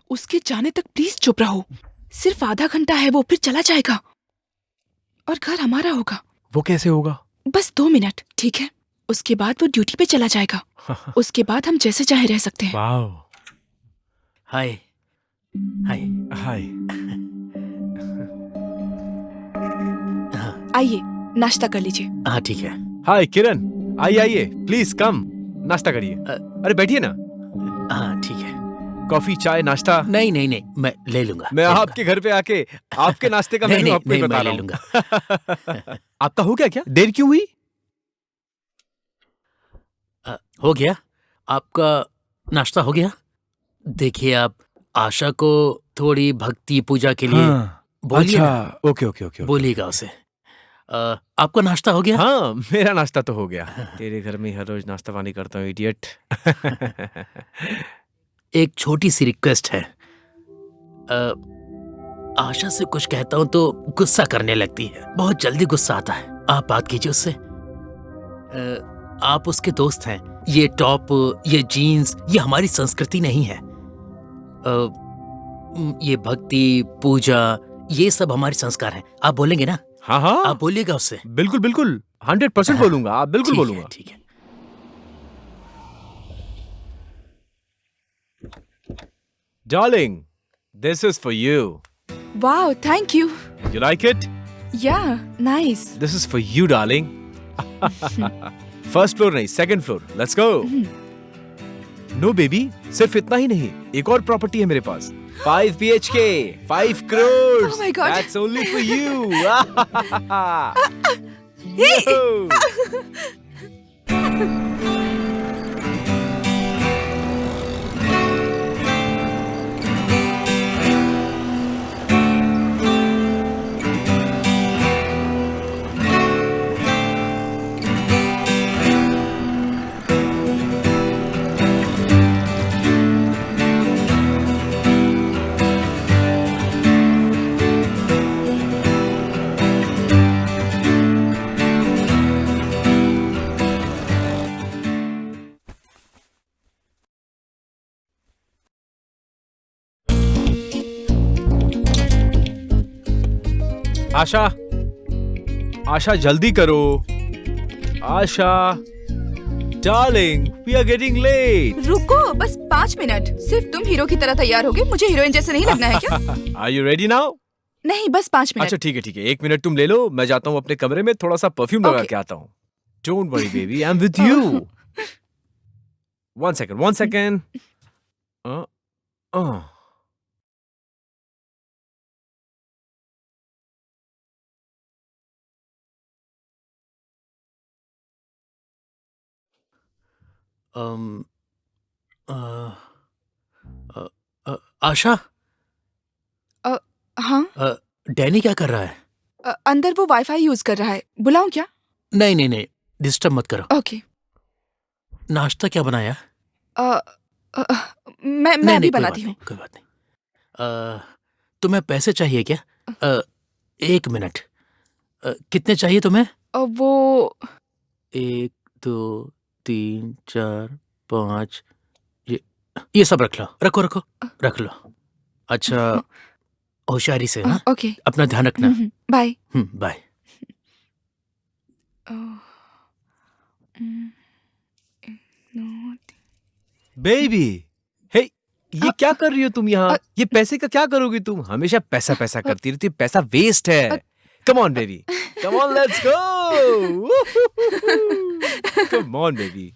उसके जाने तक प्लीज चुप रहो। सिर्फ आधा घंटा है वो, फिर चला जाएगा और घर हमारा होगा। वो कैसे होगा? बस 2 मिनट, ठीक है? उसके बाद वो ड्यूटी पे चला जाएगा। उसके बाद हम जैसे चाहे रह सकते हैं। वाओ। हाय हाय। हाय। आइए नाश्ता कर लीजिए। हाँ ठीक है। हाय किरण, आइए आइए, प्लीज कम, नाश्ता करिए। अरे बैठिए ना। हाँ ठीक है। कॉफी चाय नाश्ता? नहीं नहीं नहीं, मैं ले लूंगा। मैं आपके घर पे आके आपके नाश्ते का मेन्यू आपको ही बता रहा हूँ। आपका हो गया क्या? देर क्यों हुई? हो गया। आपका नाश्ता हो गया? देखिए आप आशा को थोड़ी भक्ति पूजा के लिए बोलिए अच्छा, ना। Okay okay okay. बोलिएगा उसे। आपका नाश्ता हो गया? हाँ मेरा नाश्ता तो हो गया। तेरे घर में हर रोज नाश्ता पानी करता हूँ, इडियट। एक छोटी सी रिक्वेस्ट है। आशा से कुछ कहता हूँ तो गुस्सा करने लगती है, बहुत जल्दी गुस्सा आता है। आप बात कीजिए उससे। आप उसके दोस्त हैं। ये टॉप, ये जीन्स, ये हमारी संस्कृति नहीं है। ये भक्ति पूजा, ये सब हमारे संस्कार हैं। आप बोलेंगे ना? हाँ हाँ, आप बोलिएगा उससे। बिल्कुल बिल्कुल, 100% बोलूंगा। आप बिल्कुल बोलूंगा। ठीक है। Darling, this is for you. Wow thank you. You like it? या nice. This is for you, darling. First floor नहीं, second floor. Let's go. No baby, सिर्फ इतना ही नहीं, एक और प्रॉपर्टी है मेरे पास। 5 BHK, 5 crores. Oh my God. That's only for you. आशा, आशा जल्दी करो। Asha, darling, we are getting late. रुको बस 5 मिनट। सिर्फ तुम हीरो की तरह तैयार होगे, मुझे हीरोइन जैसे नहीं लगना है क्या? Are you ready now? नहीं, बस 5 मिनट। अच्छा ठीक है 1 मिनट तुम ले लो, मैं जाता हूँ अपने कमरे में थोड़ा सा परफ्यूम लगा Okay. के आता हूँ। Don't worry baby, I am with you. 1 second. Um, uh, Asha, हाँ, डैनी क्या कर रहा है? अंदर वो वाईफाई यूज कर रहा है। बुलाऊं क्या? नहीं, डिस्टर्ब मत करो। ओके। नाश्ता क्या बनाया? मैं नहीं, अभी कोई बात बनाती हूँ। नहीं, कोई बात नहीं। तुम्हें पैसे चाहिए क्या? 1 मिनट। कितने चाहिए तुम्हें? वो 1 2 3 4 5, ये सब रख लो, रख लो। अच्छा, होशियारी से, हाँ? ओके। अपना ध्यान रखना। बाय। बाय। बेबी, हे ये क्या कर रही हो तुम यहाँ? ये पैसे का क्या करोगी तुम? हमेशा पैसा पैसा करती रहती है, पैसा वेस्ट है। Come on baby, come on let's go. Come on baby.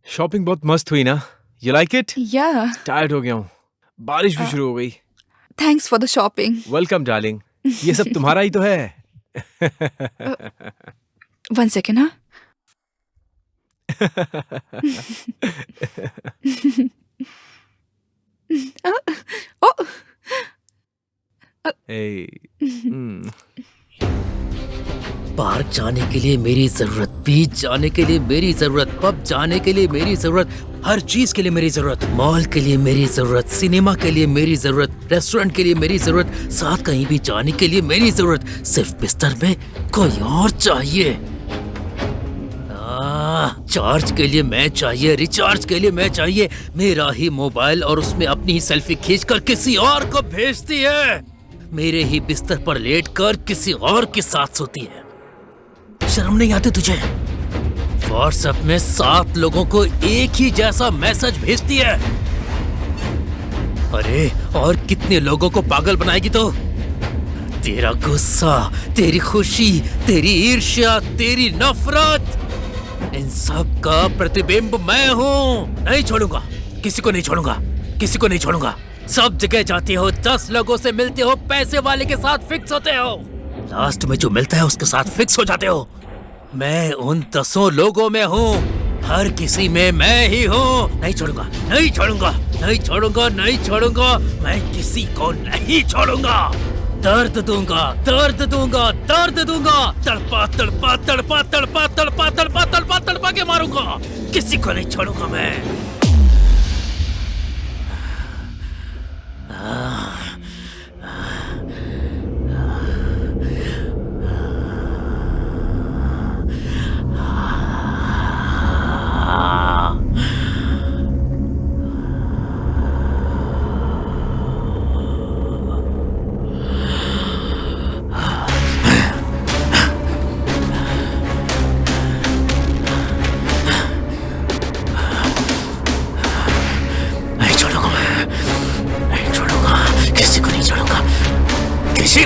Shopping बहुत मस्त हुई ना? You like it? या। टायर्ड हो गया हूँ, बारिश भी शुरू हो गई। Thanks for the shopping. Welcome darling, ये सब तुम्हारा ही तो है। 1 सेकेंड, हाँ। पार्क जाने के लिए मेरी जरूरत, बीच जाने के लिए मेरी जरूरत, पब जाने के लिए मेरी जरूरत, हर चीज के लिए मेरी जरूरत, मॉल के लिए मेरी जरूरत, सिनेमा के लिए मेरी जरूरत, रेस्टोरेंट के लिए मेरी जरूरत, साथ कहीं भी जाने के लिए मेरी जरूरत। सिर्फ बिस्तर में कोई और चाहिए। चार्ज के लिए मैं चाहिए, रिचार्ज के लिए मैं चाहिए। मेरा ही मोबाइल और उसमें अपनी ही सेल्फी खींचकर किसी और को भेजती है। मेरे ही बिस्तर पर लेटकर किसी और के साथ सोती है। शर्म नहीं आती तुझे? व्हाट्सएप में 7 लोगों को एक ही जैसा मैसेज भेजती है। अरे और कितने लोगों को पागल बनाएगी तो? तेरा गुस्सा, तेरी खुशी, तेरी ईर्ष्या, तेरी नफरत, इन सब का प्रतिबिंब मैं हूँ। नहीं छोड़ूंगा, किसी को नहीं छोड़ूंगा, किसी को नहीं छोड़ूंगा। सब जगह जाते हो, 10 लोगों से मिलते हो, पैसे वाले के साथ फिक्स होते हो, लास्ट में जो मिलता है उसके साथ फिक्स हो जाते हो। मैं उन 10 लोगों में हूँ, हर किसी में मैं ही हूँ। नहीं छोड़ूंगा, नहीं छोड़ूंगा, नहीं छोड़ूंगा, नहीं छोड़ूंगा, मैं किसी को नहीं छोड़ूंगा। दर्द दूंगा, दर्द दूंगा, दर्द दूंगा, तड़पा तड़पा तड़पा तड़पा तड़पा तड़पा तड़पा तड़पा के मारूंगा। किसी को नहीं छोड़ूंगा मैं।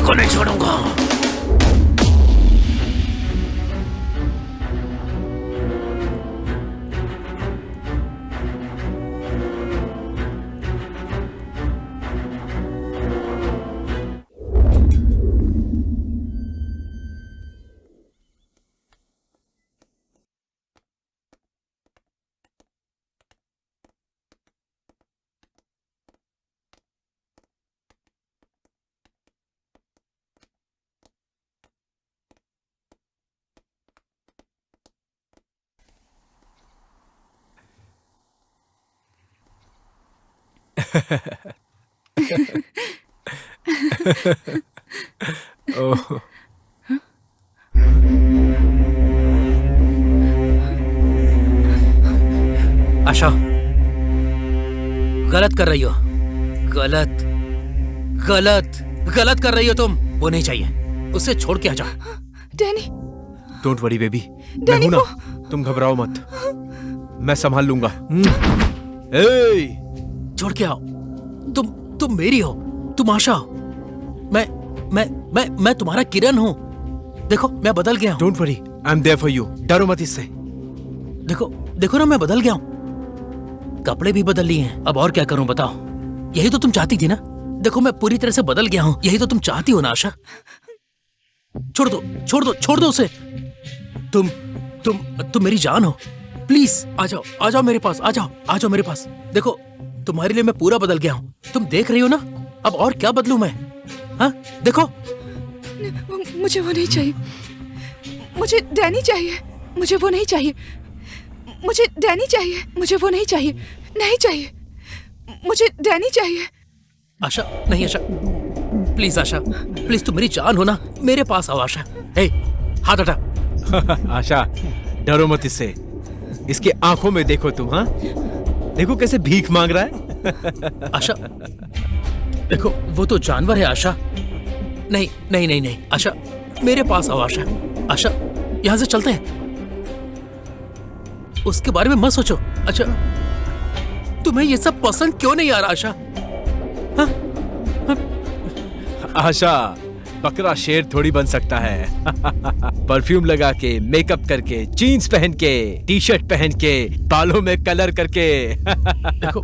को नहीं छोड़ूंगा। ओह, आशा, गलत कर रही हो। गलत गलत गलत कर रही हो तुम। वो नहीं चाहिए, उसे छोड़ के आ जाओ। डैनी, डोंट वरी बेबी, मैं डैनी हूं ना, तुम घबराओ मत, मैं संभाल लूंगा। ए, छोड़ के आओ। तुम मेरी हो, तुम आशा हो। मैं तुम्हारा किरण हूं। देखो मैं बदल गया हूं। Don't worry, I am there for you. डरो मत इससे। देखो ना, मैं बदल गया हूं। कपड़े भी बदल लिए हैं। अब और क्या करूं बताओ? यही तो तुम चाहती थी ना। देखो मैं पूरी तरह से बदल गया हूं। यही तो तुम चाहती हो ना आशा? छोड़ दो उसे। तुम मेरी जान हो। प्लीज आ जाओ मेरे पास। आ जाओ मेरे पास। देखो तुम्हारे लिए मैं पूरा बदल गया हूं। तुम देख रही हो ना। अब और क्या बदलूं मैं? हाँ देखो। मुझे वो नहीं चाहिए। मुझे डैनी चाहिए। मुझे वो नहीं चाहिए। मुझे डैनी चाहिए। मुझे वो नहीं चाहिए। नहीं चाहिए। मुझे डैनी चाहिए। आशा, नहीं आशा, प्लीज आशा, प्लीज तुम मेरी जान हो ना। मेरे पास आओ आशा। हे, हाथ हटा। आशा, डरो मत इससे। इसकी आंखों में देखो तुम। हाँ, देखो कैसे भीख मांग रहा है। आशा, देखो वो तो जानवर है आशा। नहीं आशा, मेरे पास आओ आशा। आशा, यहां से चलते हैं। उसके बारे में मत सोचो। अच्छा, तुम्हें ये सब पसंद क्यों नहीं आ रहा आशा? हाँ? आशा, बकरा शेर थोड़ी बन सकता है। परफ्यूम लगा के, मेकअप करके, जीन्स पहन के, टी शर्ट पहन के, बालों में कलर करके। देखो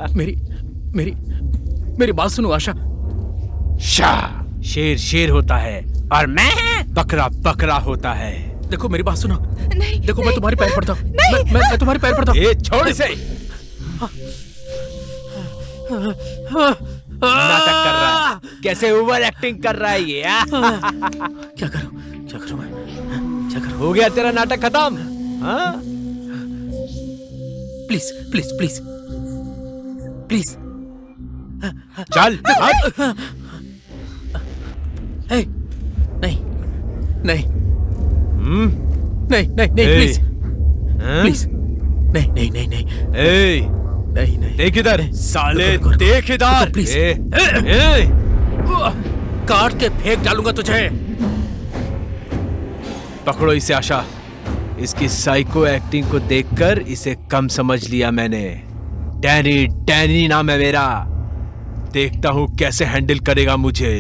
मेरी बात सुनो आशा। शेर होता है और मैं बकरा होता है। देखो मेरी बात सुनो। नहीं, देखो मैं तुम्हारे पैर पड़ता हूँ। नहीं। मैं तुम्हारे पैर पड़ता हूँ। ये छोड़ इसे। नाटक कर रहा है, कैसे ओवर एक्टिंग कर रहा है ये। क्या करूं मैं? क्या करूं? हो गया तेरा नाटक खत्म। हाँ? प्लीज चल। हे, नहीं प्लीज नहीं देख इधर साले, रुको, देख इधर प्लीज। काट के फेंक डालूंगा तुझे। पकड़ो इसे आशा। इसकी साइको एक्टिंग को देखकर इसे कम समझ लिया मैंने। डैनी नाम है मेरा। देखता हूं कैसे हैंडल करेगा मुझे।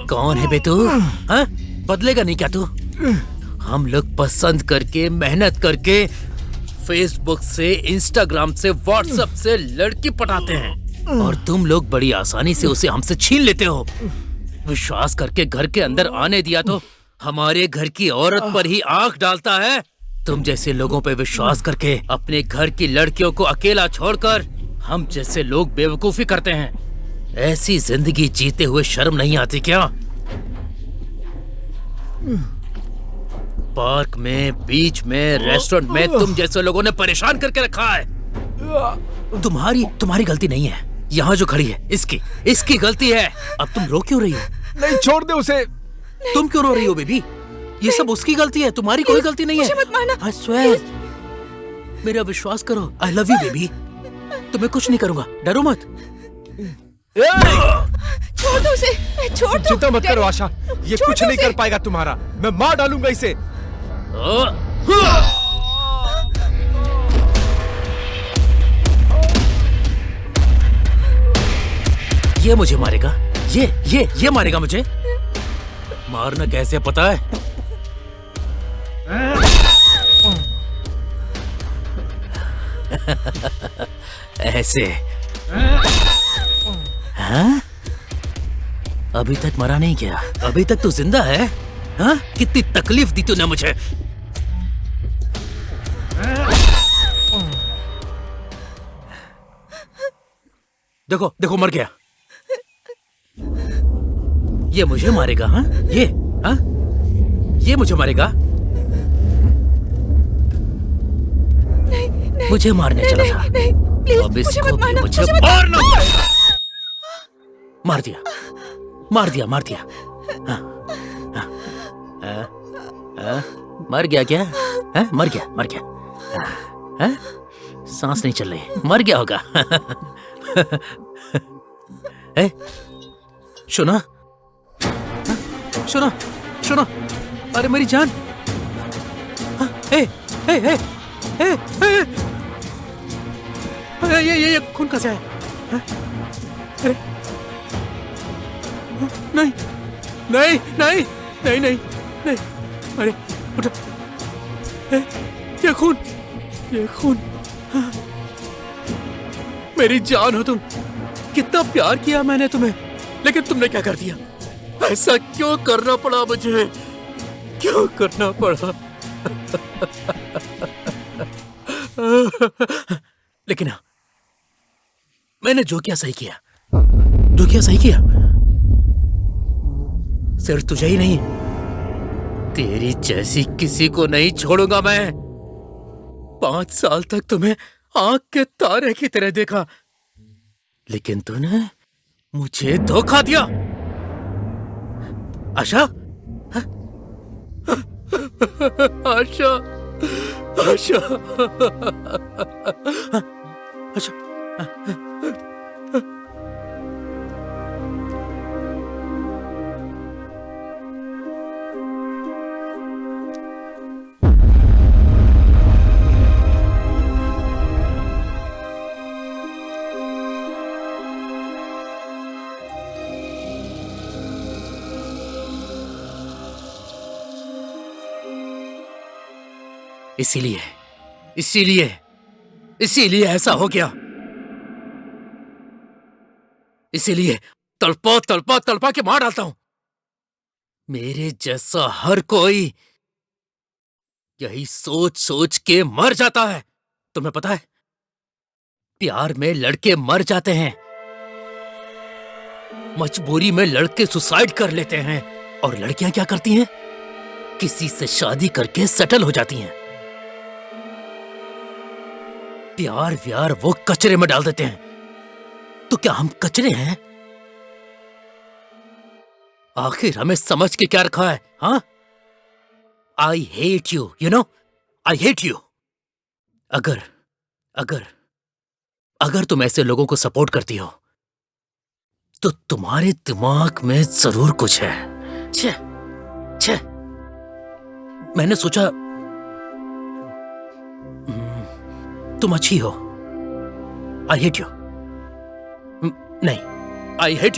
कौन है बे तू? हाँ? बदलेगा नहीं क्या तू? हम लोग पसंद करके, मेहनत करके, फेसबुक से, इंस्टाग्राम से, व्हाट्सएप से लड़की पटाते हैं और तुम लोग बड़ी आसानी से उसे हमसे छीन लेते हो। विश्वास करके घर के अंदर आने दिया तो हमारे घर की औरत पर ही आंख डालता है। तुम जैसे लोगों पे विश्वास करके अपने घर की लड़कियों को अकेला छोड़कर हम जैसे लोग बेवकूफी करते हैं। ऐसी जिंदगी जीते हुए शर्म नहीं आती क्या? पार्क में, बीच में, रेस्टोरेंट में तुम जैसे लोगों ने परेशान करके रखा है। तुम्हारी गलती नहीं है। यहाँ जो खड़ी है इसकी गलती है। अब तुम रो क्यों रही हो? नहीं, छोड़ दे उसे। तुम क्यों रो रही हो बेबी? ये सब उसकी गलती है, तुम्हारी कोई गलती नहीं है। मुझे मत मारना। I swear, मेरा विश्वास करो। I love you baby. तुम्हें कुछ नहीं करूंगा, डरो मत। छोड़ दो उसे, छोड़ दो। चिंता मत करो आशा, ये छोड़ कुछ दो नहीं उसे। कर पाएगा तुम्हारा। मैं मार डालूंगा इसे। ये मुझे मारेगा, ये मारेगा मुझे। मारना कैसे पता है? ऐसे। हाँ? अभी तक मरा नहीं क्या? अभी तक तो जिंदा है? हाँ? कितनी तकलीफ दी तूने मुझे। देखो देखो, मर गया। ये मुझे मारेगा? हाँ? हाँ? ये मुझे मारेगा? मुझे मारने चला था। अब इसको भी मुझे मारना पड़ेगा। मार दिया। हाँ, मर गया क्या? हाँ? मर गया। हाँ? सांस नहीं चल रही, मर गया होगा। सुना? सुनो, अरे मेरी जान। ये खून कैसे है? अरे नहीं, अरे उठो। ये खून, मेरी जान हो तुम। कितना प्यार किया मैंने तुम्हें, लेकिन तुमने क्या कर दिया? ऐसा क्यों करना पड़ा मुझे? क्यों करना पड़ा? लेकिन मैंने जो किया सही किया। सिर्फ तुझे ही नहीं, तेरी जैसी किसी को नहीं छोड़ूंगा मैं। 5 साल तक तुम्हें आंख के तारे की तरह देखा, लेकिन तूने मुझे धोखा दिया। आशा, इसीलिए ऐसा हो गया। इसीलिए तड़पा के मार डालता हूं। मेरे जैसा हर कोई यही सोच के मर जाता है। तुम्हें पता है, प्यार में लड़के मर जाते हैं, मजबूरी में लड़के सुसाइड कर लेते हैं, और लड़कियां क्या करती हैं? किसी से शादी करके सेटल हो जाती हैं। प्यार वो कचरे में डाल देते हैं। तो क्या हम कचरे हैं? आखिर हमें समझ के क्या रखा है? हाँ? I hate you, you know? I hate you. अगर तुम ऐसे लोगों को सपोर्ट करती हो, तो तुम्हारे दिमाग में जरूर कुछ है। छे, मैंने सोचा तुम अच्छी हो। I hate you. नहीं, I hate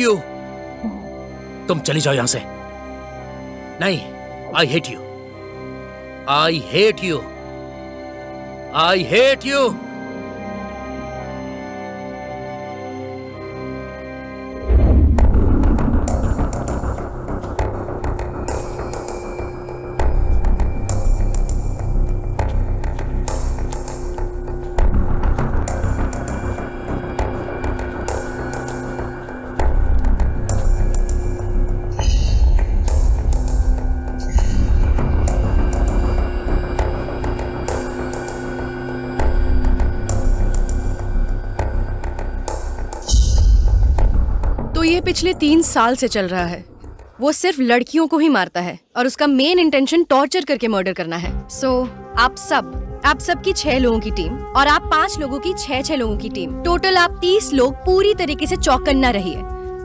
you. तुम चली जाओ यहां से। नहीं, I hate you. तो ये पिछले 3 साल से चल रहा है। वो सिर्फ लड़कियों को ही मारता है और उसका मेन इंटेंशन टॉर्चर करके मर्डर करना है। सो आप सब आप सबकी 6 लोगों की टीम और आप 5 लोगों की 6 लोगों की टीम, टोटल आप 30 लोग पूरी तरीके से चौकन्ना रहिए।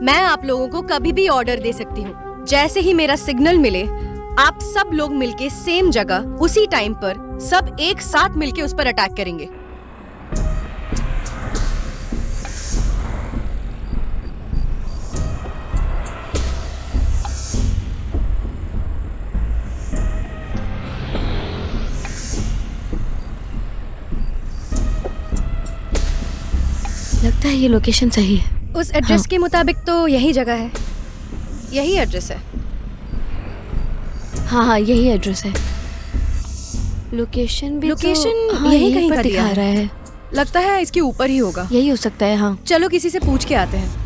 मैं आप लोगों को कभी भी ऑर्डर दे सकती हूँ। जैसे ही मेरा सिग्नल मिले आप सब लोग मिलके सेम जगह उसी टाइम पर सब एक साथ मिलके उस पर अटैक करेंगे। लगता है ये लोकेशन सही है। उस एड्रेस के मुताबिक तो यही जगह है, यही एड्रेस है। हाँ, यही एड्रेस है। लोकेशन भी यही कहीं पर का दिखा रहा है। लगता है इसके ऊपर ही होगा। यही हो सकता है। हाँ, चलो किसी से पूछ के आते हैं।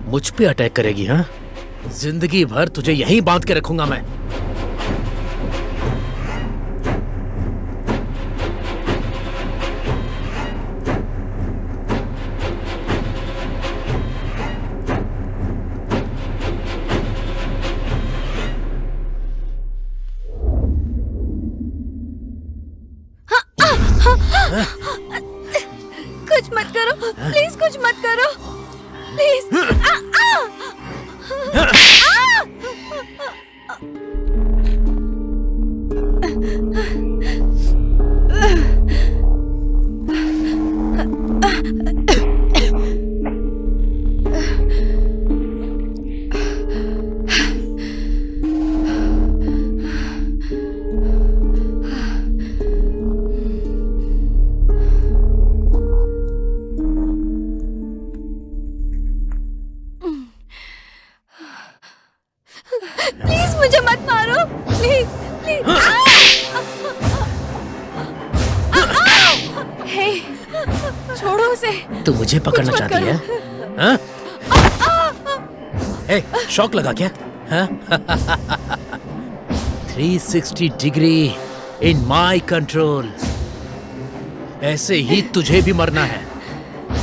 मुझ पे अटैक करेगी? हाँ, जिंदगी भर तुझे यहीं बांध के रखूंगा मैं। कुछ मत करो प्लीज, कुछ मत करो प्लीज। प्लीज मुझे मत मारो, प्लीज प्लीज। हे, छोड़ो उसे। तू मुझे पकड़ना कुछ मत चाहती है? हाँ? ए, शॉक लगा क्या? हाँ? 360 डिग्री इन माय कंट्रोल। ऐसे ही तुझे भी मरना है।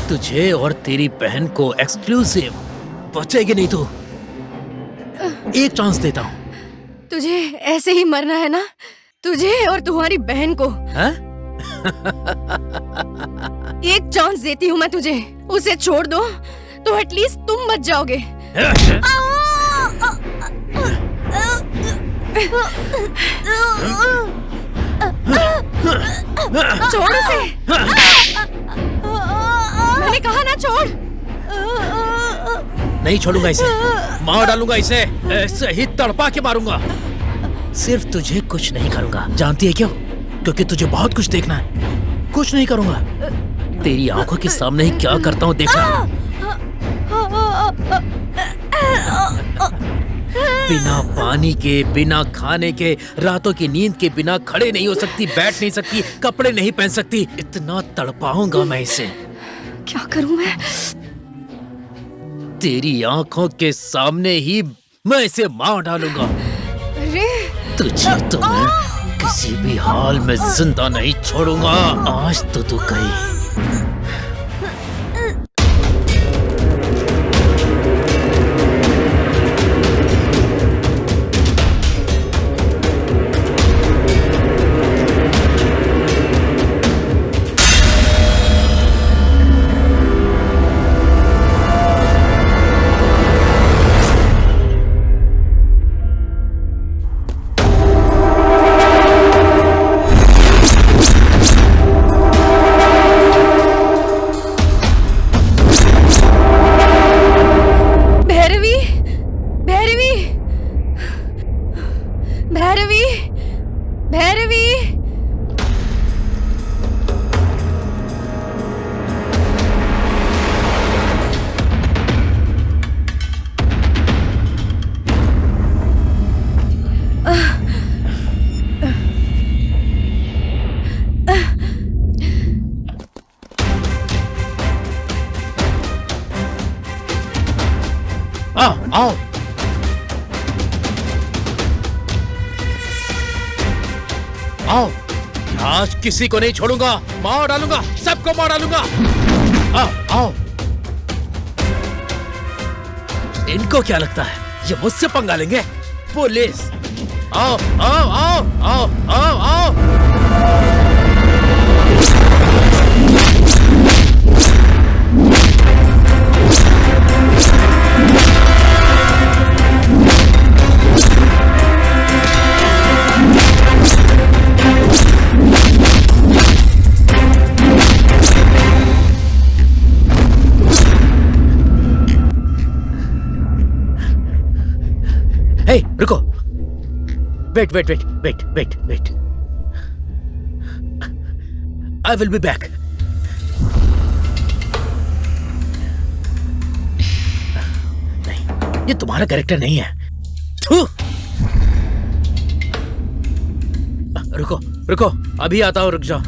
तुझे और तेरी बहन को एक्सक्लूसिव। बचेगी नहीं तू। एक चांस देता हूँ। तुझे ऐसे ही मरना है ना? तुझे और तुम्हारी बहन को। हाँ? एक चांस देती हूँ मैं तुझे। उसे छोड़ दो तो एटलीस्ट तुम बच जाओगे। छोड़ उसे। मैंने कहा ना छोड़। नहीं छोड़ूंगा इसे, मार डालूंगा इसे, ऐसे ही तड़पा के मारूंगा। सिर्फ तुझे कुछ नहीं करूंगा, जानती है क्यों? क्योंकि तुझे बहुत कुछ देखना है। कुछ नहीं करूंगा, तेरी आंखों के सामने ही क्या करता हूँ देखना। बिना पानी के, बिना खाने के, रातों की नींद के बिना खड़े नहीं हो सकती, बैठ नहीं सकती, कपड़े नहीं पहन सकती। इतना तड़पाऊंगा मैं इसे। क्या करूं मैं? तेरी आंखों के सामने ही मैं इसे मार डालूंगा। अरे तुझे तो मैं किसी भी हाल में जिंदा नहीं छोड़ूंगा। आज तो तू गई। भैरवी! आओ। आओ, आज किसी को नहीं छोड़ूंगा, मार डालूंगा, सबको मार डालूंगा। आओ आओ। इनको क्या लगता है ये मुझसे पंगा लेंगे? पुलिस! आओ आओ आओ आओ आओ आओ। Hey, रुको। Wait. I will be back. नहीं, ये तुम्हारा कैरेक्टर नहीं है। थू! रुको, अभी आता हूँ, रुक जाओ।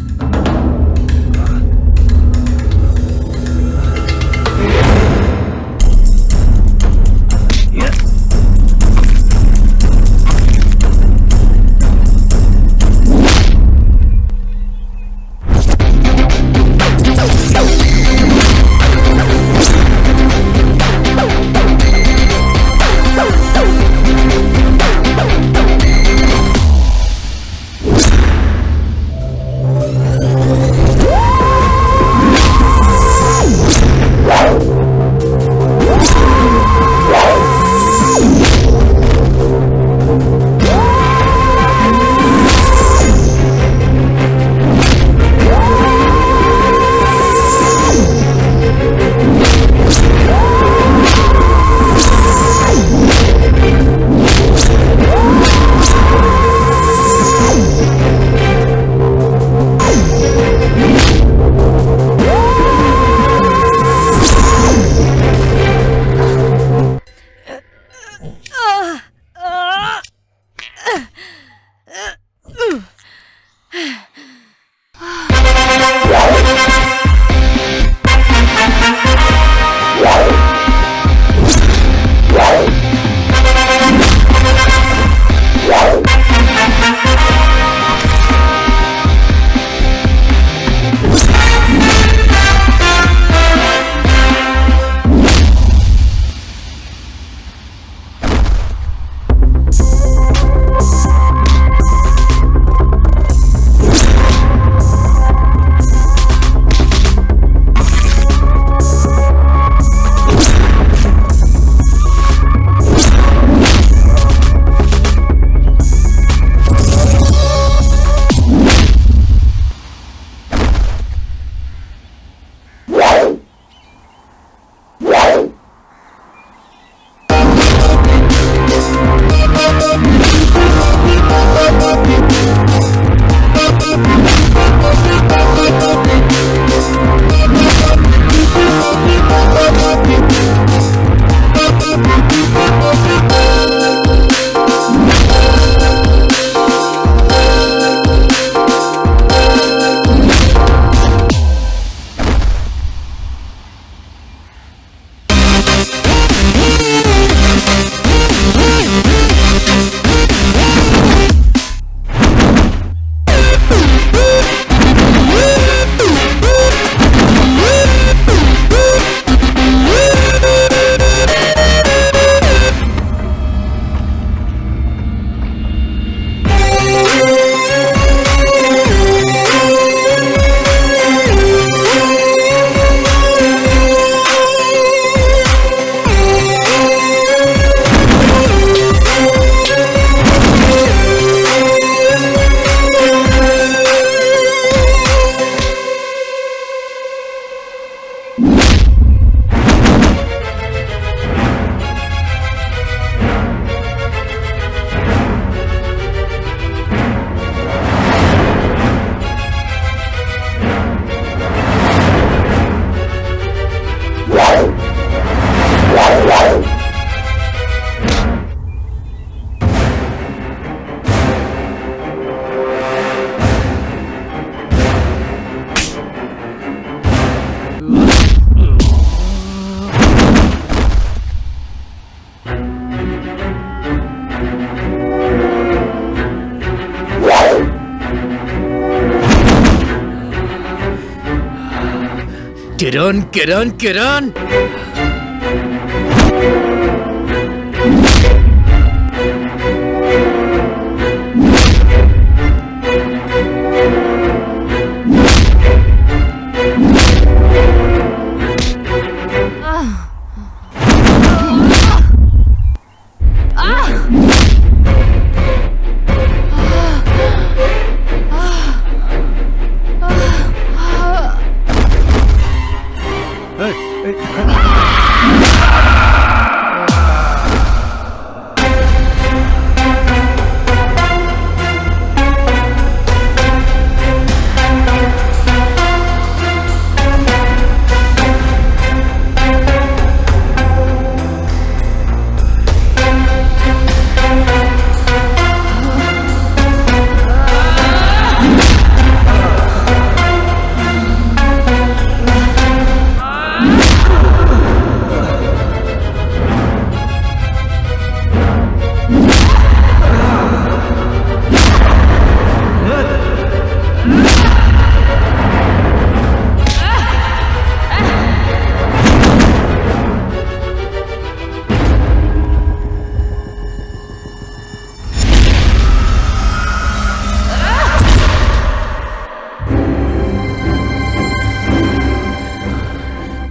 किरण किरण किरण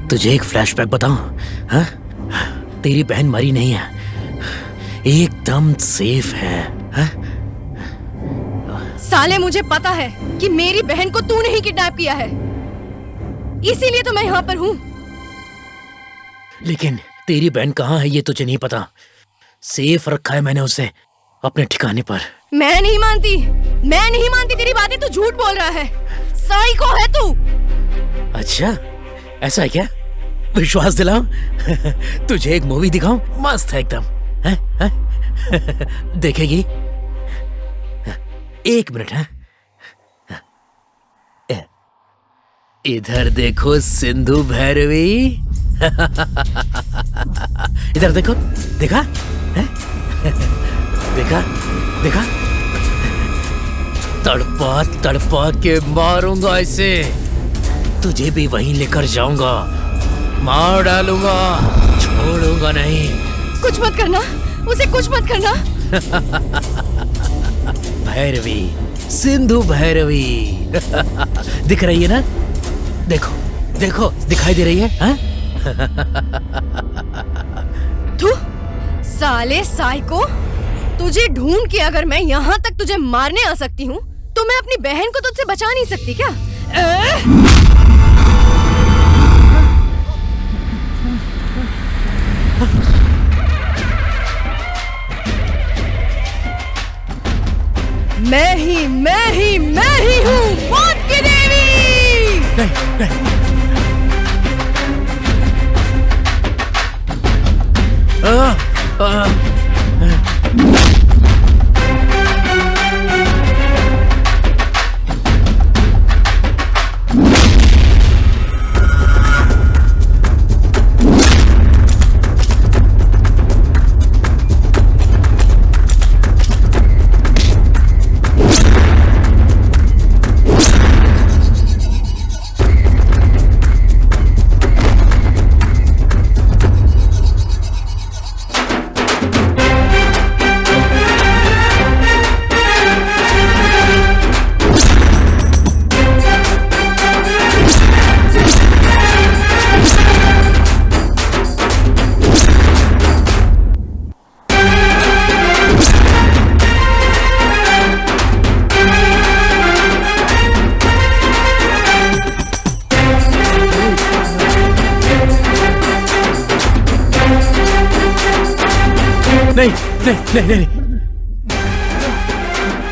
तुझे एक फ्लैशबैक बताऊं? हाँ? तेरी बहन मरी नहीं है, एकदम सेफ है। हाँ? साले, मुझे पता है कि मेरी बहन को तूने ही किडनैप किया है, इसीलिए तो मैं यहाँ पर हूँ। लेकिन तेरी बहन कहाँ है ये तुझे नहीं पता। सेफ रखा है मैंने उसे अपने ठिकाने पर। मैं नहीं मानती तेरी बातें, तू झूठ बोल रहा है। साइको है तू। अच्छा, ऐसा है क्या? विश्वास दिलाऊं? तुझे एक मूवी दिखाऊं? मस्त है एकदम। देखेगी? एक मिनट। इधर देखो सिंधु भैरवी। इधर देखो, देखा? देखा देखा? तड़पा तड़पा के मारूंगा इसे, तुझे भी वहीं लेकर जाऊंगा, मार डालूंगा, छोड़ूंगा नहीं। कुछ मत करना, उसे कुछ मत करना। भैरवी, सिंधु भैरवी। दिख रही है ना? देखो देखो, दिखाई दे रही है? हाँ? तू साले साइको, तुझे ढूंढ के अगर मैं यहाँ तक तुझे मारने आ सकती हूँ तो मैं अपनी बहन को तुझसे बचा नहीं सकती क्या? मैं ही हूँ मौत की देवी।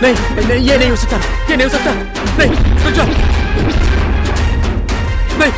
नहीं, ये नहीं हो सकता, ये नहीं हो सकता। नहीं, रुक जाओ। नहीं।